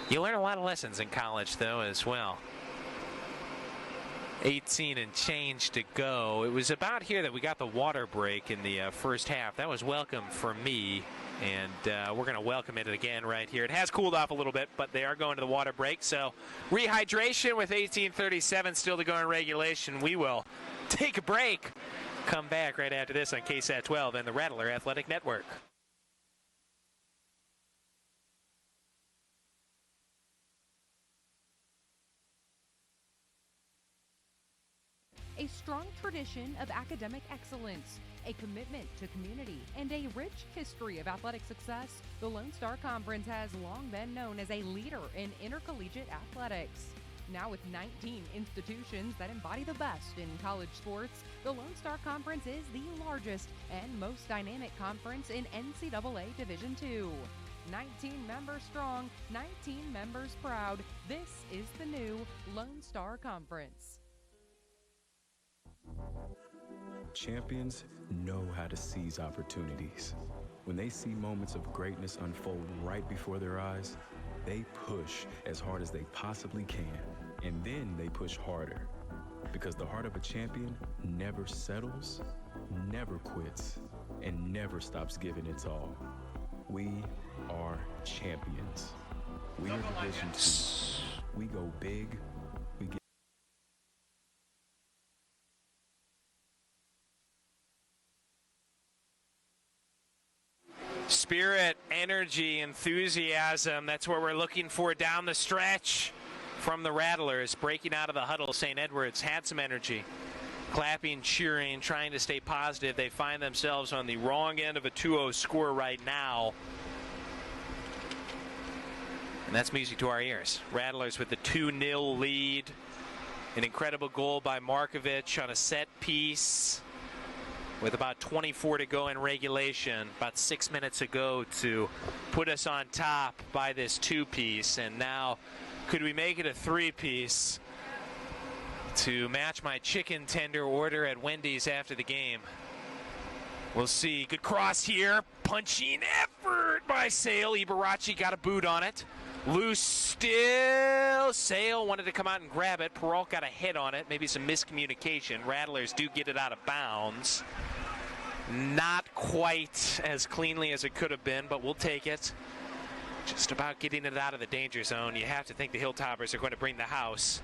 You learn a lot of lessons in college, though, as well. 18 and change to go. It was about here that we got the water break in the first half. That was welcome for me, and we're going to welcome it again right here. It has cooled off a little bit, but they are going to the water break. So rehydration with 18:37 still to go in regulation. We will take a break. Come back right after this on KSAT 12 and the Rattler Athletic Network. A strong tradition of academic excellence, a commitment to community, and a rich history of athletic success, the Lone Star Conference has long been known as a leader in intercollegiate athletics. Now with 19 institutions that embody the best in college sports, the Lone Star Conference is the largest and most dynamic conference in NCAA Division II. 19 members strong, 19 members proud. This is the new Lone Star Conference. Champions know how to seize opportunities. When they see moments of greatness unfold right before their eyes, they push as hard as they possibly can. And then they push harder. Because the heart of a champion never settles, never quits, and never stops giving its all. We are champions. We are Division II. We go big. We get Spirit, energy, enthusiasm. That's what we're looking for down the stretch from the Rattlers. Breaking out of the huddle, St. Edwards had some energy. Clapping, cheering, trying to stay positive. They find themselves on the wrong end of a 2-0 score right now. And that's music to our ears. Rattlers with the 2-0 lead. An incredible goal by Markovic on a set piece with about 24 to go in regulation. About 6 minutes ago to put us on top by this 2-piece. And now, could we make it a 3-piece to match my chicken tender order at Wendy's after the game? We'll see. Good cross here. Punching effort by Sale. Ibarachi got a boot on it. Loose still. Sale wanted to come out and grab it. Peralt got a hit on it. Maybe some miscommunication. Rattlers do get it out of bounds. Not quite as cleanly as it could have been, but we'll take it. Just about getting it out of the danger zone. You have to think the Hilltoppers are going to bring the house.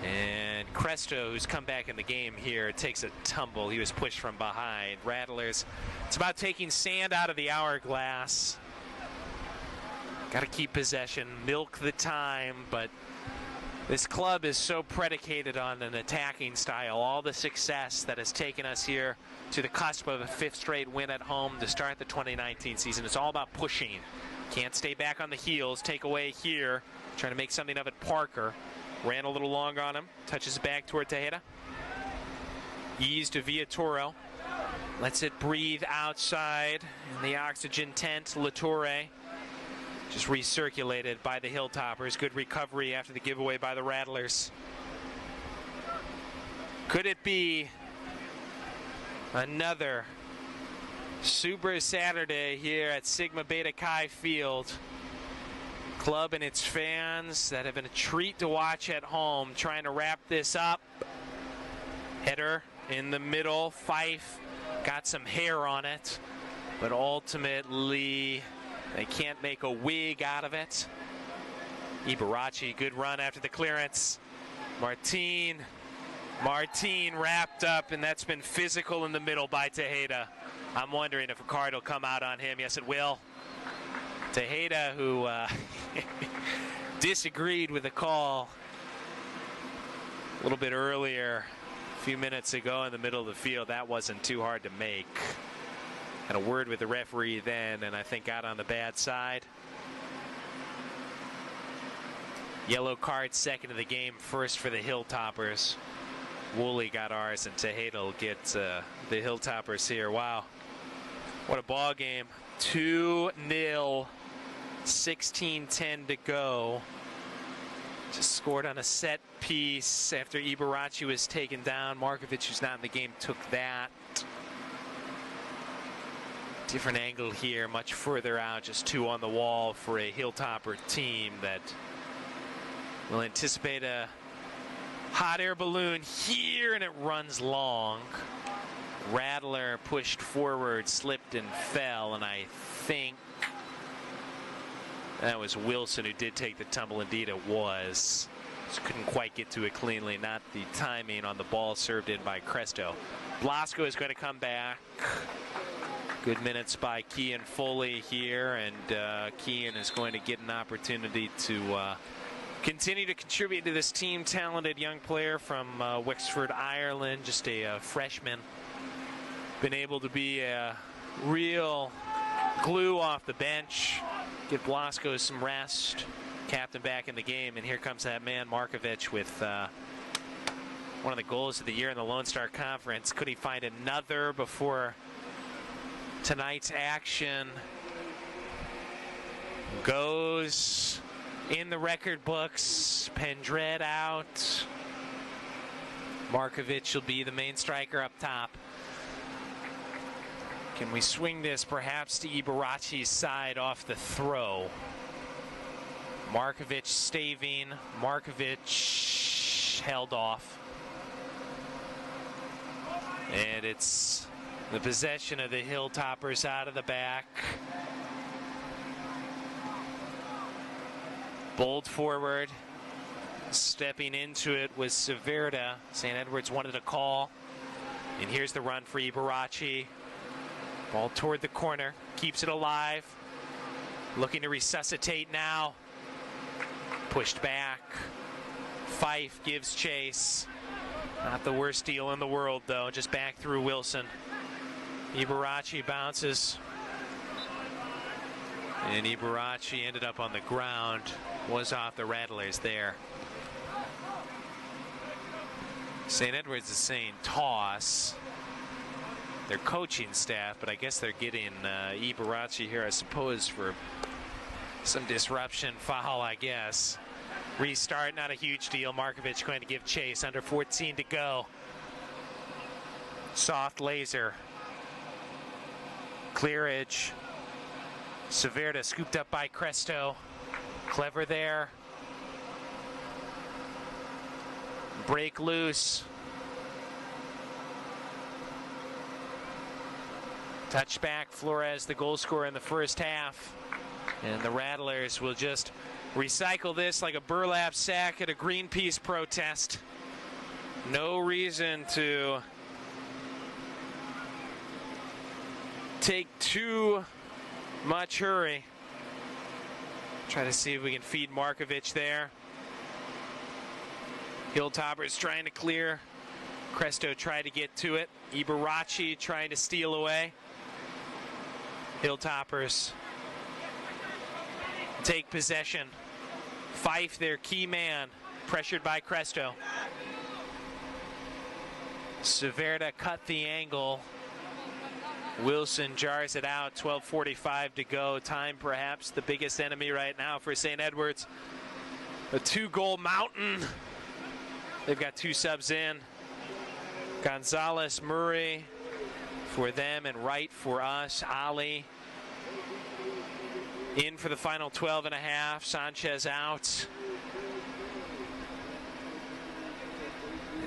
And Cresto, who's come back in the game here, takes a tumble. He was pushed from behind. Rattlers, it's about taking sand out of the hourglass. Got to keep possession, milk the time, but this club is so predicated on an attacking style. All the success that has taken us here to the cusp of a 5th straight win at home to start the 2019 season. It's all about pushing. Can't stay back on the heels. Take away here. Trying to make something of it. Parker ran a little long on him. Touches it back toward Tejeda. Ease to Villatoro. Lets it breathe outside in the oxygen tent. Latore just recirculated by the Hilltoppers. Good recovery after the giveaway by the Rattlers. Could it be another Super Saturday here at Sigma Beta Chi Field? Club and its fans that have been a treat to watch at home, trying to wrap this up. Header in the middle. Fife got some hair on it, but ultimately they can't make a wig out of it. Ibarachi, good run after the clearance. Martin wrapped up, and that's been physical in the middle by Tejeda. I'm wondering if a card will come out on him. Yes, it will. Tejeda, who disagreed with the call a little bit earlier, a few minutes ago in the middle of the field. That wasn't too hard to make. Had a word with the referee then, and I think got on the bad side. Yellow card, second of the game, first for the Hilltoppers. Woolley got ours, and Tejeda will get the Hilltoppers here. Wow, what a ball game. 2-0, 16:10 to go. Just scored on a set piece after Ibarachi was taken down. Markovic, who's not in the game, took that. Different angle here, much further out, just 2 on the wall for a Hilltopper team that will anticipate a hot air balloon here, and it runs long. Rattler pushed forward, slipped and fell, and I think that was Wilson who did take the tumble. Indeed it was. Just couldn't quite get to it cleanly. Not the timing on the ball served in by Cresto. Blasco is going to come back. Good minutes by Kean Foley here, and Kean is going to get an opportunity to continue to contribute to this team. Talented young player from Wexford, Ireland, just a freshman. Been able to be a real glue off the bench. Give Blasco some rest. Captain back in the game, and here comes that man Markovic with one of the goals of the year in the Lone Star Conference. Could he find another before tonight's action goes in the record books? Pendred out. Markovic will be the main striker up top. Can we swing this perhaps to Ibarachi's side off the throw? Markovic staving. Markovic held off. And it's the possession of the Hilltoppers out of the back. Bold forward. Stepping into it was Severda. St. Edwards wanted a call. And here's the run for Ibarachi. Ball toward the corner. Keeps it alive. Looking to resuscitate now. Pushed back. Fife gives chase. Not the worst deal in the world, though. Just back through Wilson. Ibarachi bounces. And Ibarachi ended up on the ground. Was off the Rattlers there. St. Edwards is saying toss. Their coaching staff, but I guess they're getting Ibarachi here, I suppose, for some disruption. Foul, I guess. Restart, not a huge deal. Markovic going to give chase. Under 14 to go. Soft laser. Clearage. Severda scooped up by Cresto. Clever there. Break loose. Touchback, Flores, the goal scorer in the first half. And the Rattlers will just recycle this like a burlap sack at a Greenpeace protest. No reason to take too much hurry. Try to see if we can feed Markovic there. Hilltoppers trying to clear. Cresto tried to get to it. Ibarachi trying to steal away. Hilltoppers take possession. Fife, their key man, pressured by Cresto. Severda cut the angle. Wilson jars it out. 12:45 to go. Time perhaps the biggest enemy right now for St. Edwards. A 2-goal mountain. They've got 2 subs in. Gonzalez, Murray for them, and Wright for us. Ali in for the final 12 and a half. Sanchez out.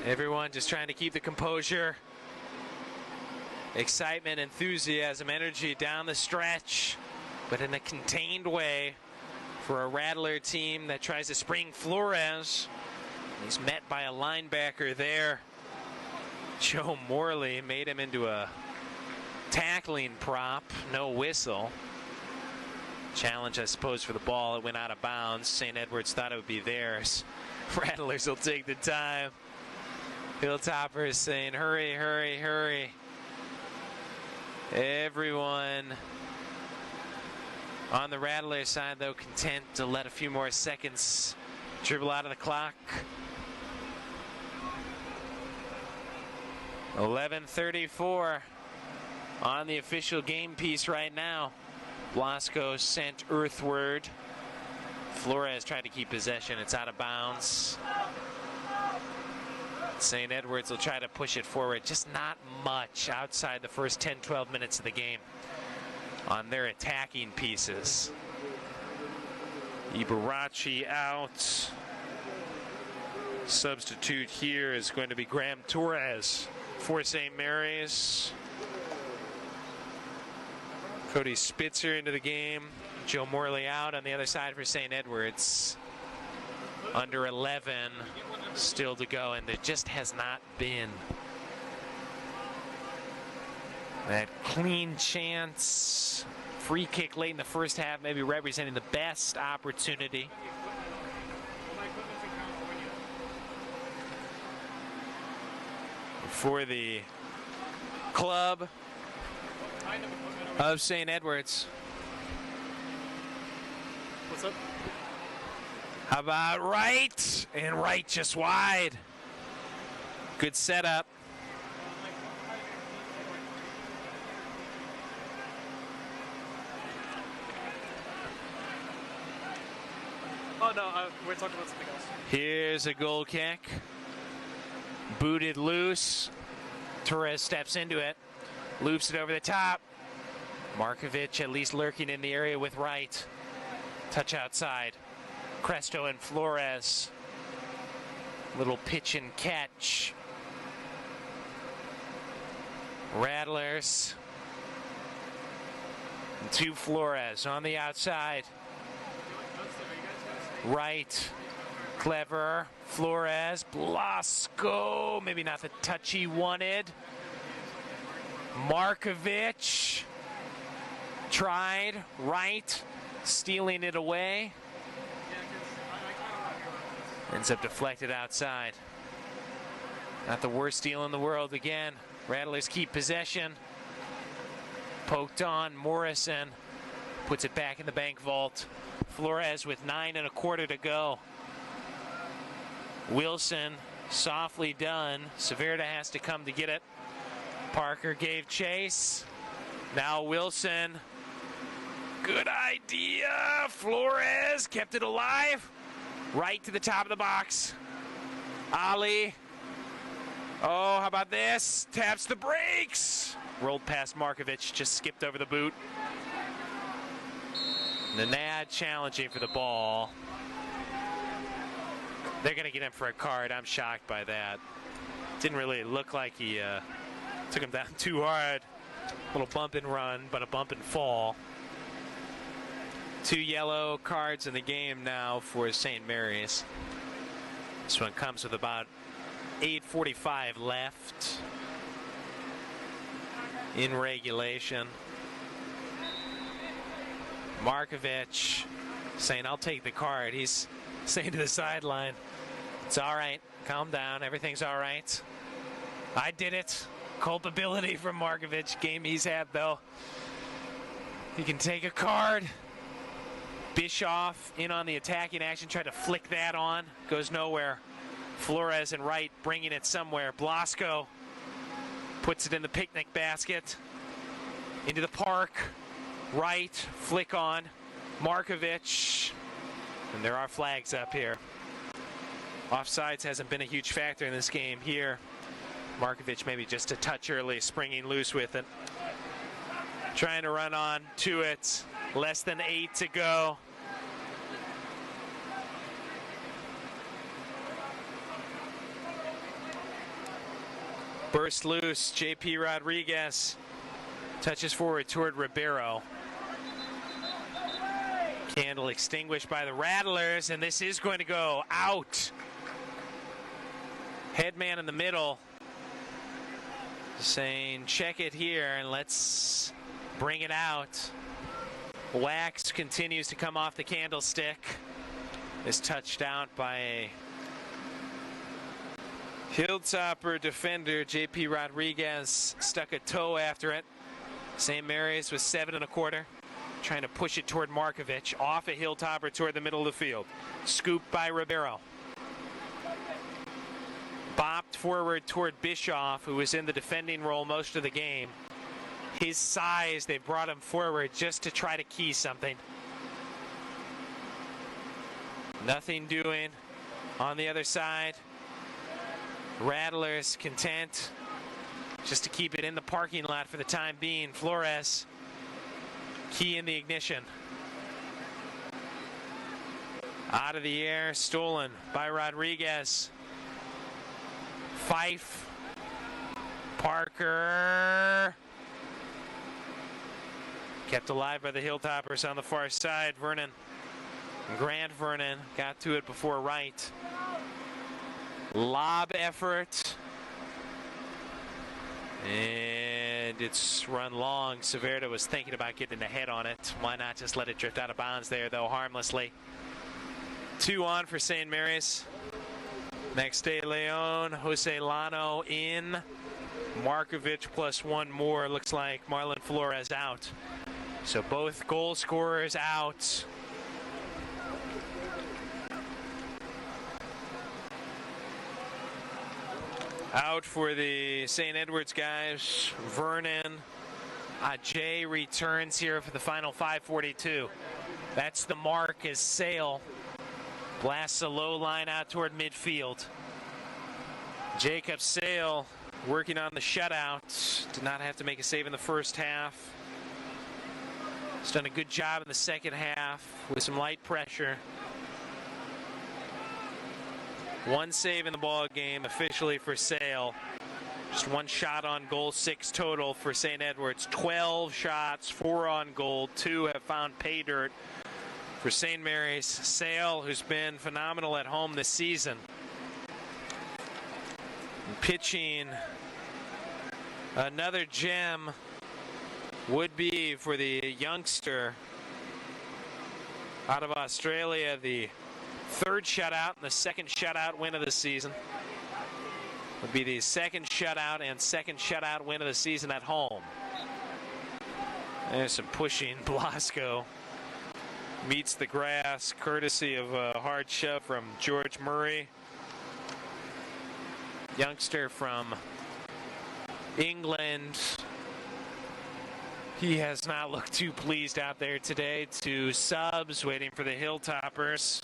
Everyone just trying to keep the composure. Excitement, enthusiasm, energy down the stretch, but in a contained way for a Rattler team that tries to spring Flores. He's met by a linebacker there. Joe Morley made him into a tackling prop. No whistle. Challenge, I suppose, for the ball. It went out of bounds. St. Edwards thought it would be theirs. Rattlers will take the time. Hilltoppers saying, hurry, hurry, hurry. Everyone on the Rattler side, though, content to let a few more seconds dribble out of the clock. 11:34 on the official game piece right now. Blasco sent earthward. Flores tried to keep possession. It's out of bounds. St. Edwards will try to push it forward. Just not much outside the first 10-12 minutes of the game on their attacking pieces. Ibarachi out. Substitute here is going to be Graham Torres for St. Mary's. Cody Spitzer into the game. Joe Morley out on the other side for St. Edwards. Under 11 still to go, and there just has not been that clean chance. Free kick late in the first half, maybe representing the best opportunity. For the club of St. Edwards. What's up? How about Wright? And Wright just wide. Good setup. Oh, no, we're talking about something else. Here's a goal kick. Booted loose. Torres steps into it. Loops it over the top. Markovic at least lurking in the area with Wright. Touch outside. Cresto and Flores. Little pitch and catch. Rattlers. And 2 Flores on the outside. Wright. Clever. Flores. Blasco. Maybe not the touch he wanted. Markovic. tried, right, stealing it away. Ends up deflected outside. Not the worst steal in the world again. Rattlers keep possession. Poked on, Morrison puts it back in the bank vault. Flores with 9 1/4 to go. Wilson, softly done. Severda has to come to get it. Parker gave chase. Now Wilson. Good idea. Flores kept it alive. Right to the top of the box. Ali. Oh, how about this? Taps the brakes. Rolled past Markovic, just skipped over the boot. Nanad challenging for the ball. They're going to get him for a card. I'm shocked by that. Didn't really look like he took him down too hard. Little bump and run, but a bump and fall. 2 yellow cards in the game now for St. Mary's. This one comes with about 8:45 left in regulation. Markovic saying, I'll take the card. He's saying to the sideline, it's all right, calm down, everything's all right. I did it. Culpability from Markovic. Game he's had, though. He can take a card. Bischoff in on the attacking action, tried to flick that on. Goes nowhere. Flores and Wright bringing it somewhere. Blasco puts it in the picnic basket. Into the park. Wright, flick on. Markovic. And there are flags up here. Offsides hasn't been a huge factor in this game here. Markovic maybe just a touch early, springing loose with it. Trying to run on to it. Less than 8 to go. Burst loose. JP Rodriguez touches forward toward Ribeiro. Candle extinguished by the Rattlers, and this is going to go out. Headman in the middle saying check it here and let's bring it out. Wax continues to come off the candlestick. Is touched out by a Hilltopper defender. JP Rodriguez stuck a toe after it. St. Mary's was 7 1/4. Trying to push it toward Markovic. Off a Hilltopper toward the middle of the field. Scooped by Ribeiro. Bopped forward toward Bischoff, who was in the defending role most of the game. His size, they brought him forward just to try to key something. Nothing doing on the other side. Rattlers content just to keep it in the parking lot for the time being. Flores, key in the ignition. Out of the air, stolen by Rodriguez. Fife. Parker. Kept alive by the Hilltoppers on the far side. Vernon. Grant Vernon got to it before Wright. Lob effort. And it's run long. Severda was thinking about getting ahead on it. Why not just let it drift out of bounds there, though, harmlessly. 2 on for St. Mary's. Next day, Leon, Jose Lano in. Markovic plus 1 more. Looks like Marlon Flores out. So both goal scorers out. Out for the St. Edwards guys. Vernon. Ajay returns here for the final 5:42. That's the mark as Sale blasts a low line out toward midfield. Jacob Sale working on the shutout. Did not have to make a save in the first half. He's done a good job in the second half with some light pressure. 1 save in the ball game officially for Sale. Just 1 shot on goal, 6 total for St. Edwards. 12 shots, 4 on goal, 2 have found pay dirt for St. Mary's. Sale, who's been phenomenal at home this season. Pitching another gem would be for the youngster out of Australia, the third shutout and the second shutout win of the season. Would be the second shutout and second shutout win of the season at home. There's some pushing. Blasco meets the grass, courtesy of a hard shove from George Murray. Youngster from England. He has not looked too pleased out there today. 2 subs waiting for the Hilltoppers.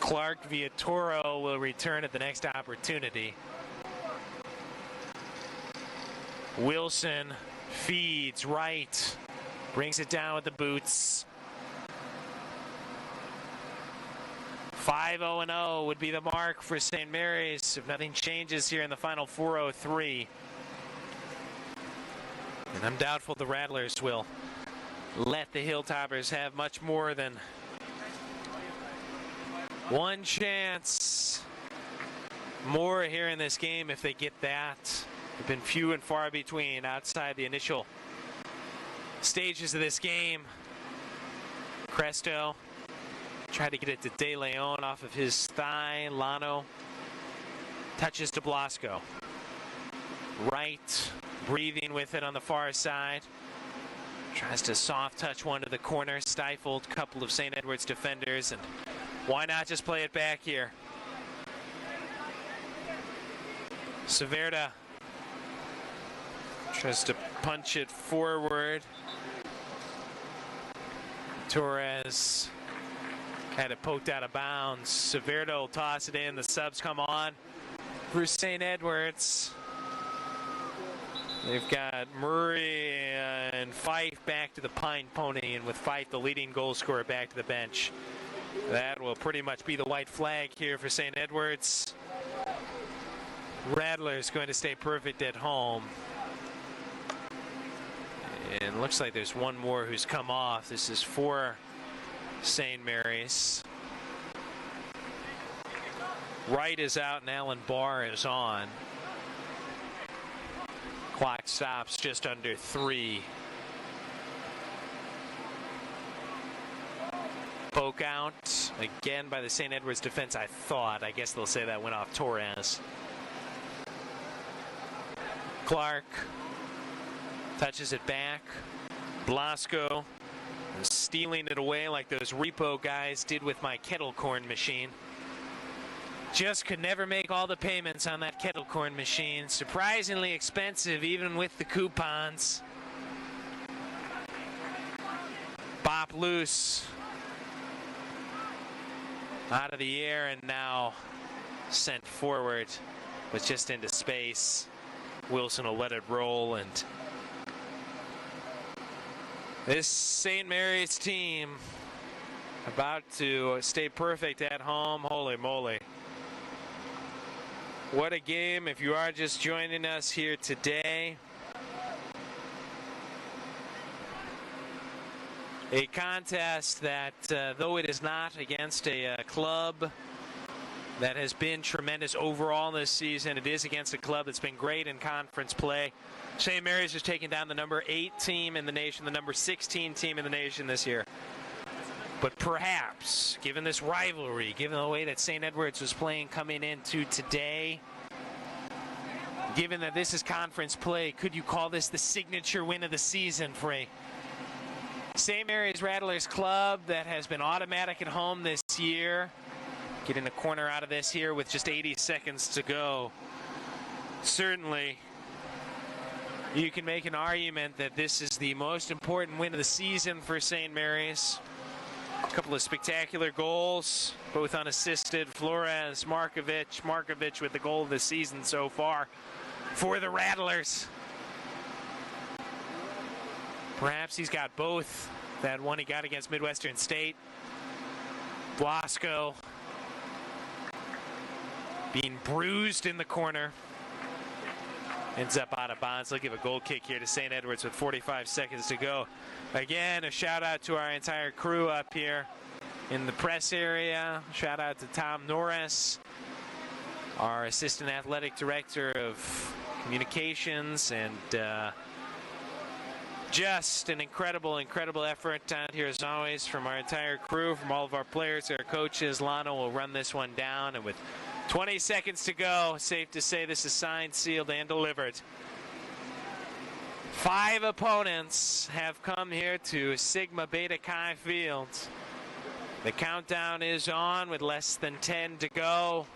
Clark Viatoro will return at the next opportunity. Wilson feeds right, brings it down with the boots. 5-0-0 would be the mark for St. Mary's if nothing changes here in the final 4:03. And I'm doubtful the Rattlers will let the Hilltoppers have much more than one chance more here in this game if they get that. They've been few and far between outside the initial stages of this game. Cresto tried to get it to De Leon off of his thigh. Lano touches to Blasco. Right, breathing with it on the far side. Tries to soft touch one to the corner. Stifled a couple of St. Edward's defenders, and why not just play it back here? Severda tries to punch it forward. Torres had it poked out of bounds. Severda will toss it in. The subs come on for St. Edward's. They've got Murray and Fife back to the Pine Pony, and with Fife, the leading goal scorer, back to the bench. That will pretty much be the white flag here for St. Edward's. Rattlers going to stay perfect at home. And looks like there's one more who's come off. This is for St. Mary's. Wright is out and Alan Barr is on. Clock stops just under 3. Poke out again by the St. Edward's defense, I thought. I guess they'll say that went off Torres. Clark touches it back. Blasco is stealing it away like those repo guys did with my kettle corn machine. Just could never make all the payments on that kettle corn machine. Surprisingly expensive even with the coupons. Bop loose. Out of the air and now sent forward, but just into space. Wilson will let it roll, and this St. Mary's team about to stay perfect at home. Holy moly. What a game. If you are just joining us here today, a contest that, though it is not against a club that has been tremendous overall this season, it is against a club that's been great in conference play. St. Mary's is taking down the number 8 team in the nation, the number 16 team in the nation this year. But perhaps, given this rivalry, given the way that St. Edward's was playing coming into today, given that this is conference play, could you call this the signature win of the season for a St. Mary's Rattlers club that has been automatic at home this year? Getting a corner out of this here with just 80 seconds to go. Certainly, you can make an argument that this is the most important win of the season for St. Mary's. A couple of spectacular goals, both unassisted. Flores, Markovic with the goal of the season so far for the Rattlers. Perhaps he's got both. That one he got against Midwestern State. Blasco being bruised in the corner. Ends up out of bounds. They'll give a goal kick here to St. Edward's with 45 seconds to go. Again, a shout out to our entire crew up here in the press area. Shout out to Tom Norris, our Assistant Athletic Director of Communications, and Just an incredible, incredible effort out here as always from our entire crew, from all of our players, our coaches. Lano will run this one down, and with 20 seconds to go, safe to say this is signed, sealed, and delivered. 5 opponents have come here to Sigma Beta Chi Field. The countdown is on with less than 10 to go.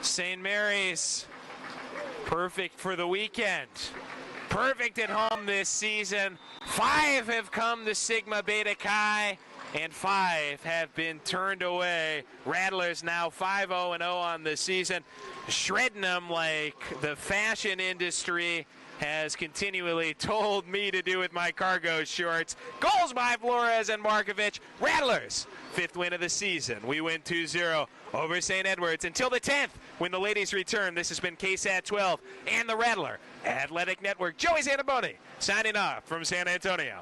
St. Mary's, perfect for the weekend. Perfect at home this season. 5 have come to Sigma Beta Chi, and 5 have been turned away. Rattlers now 5-0-0 on the season, shredding them like the fashion industry has continually told me to do with my cargo shorts. Goals by Flores and Markovic. Rattlers, 5th win of the season. We win 2-0 over St. Edwards. Until the 10th, when the ladies return, this has been KSAT 12 and the Rattler Athletic Network. Joey Zanaboni signing off from San Antonio.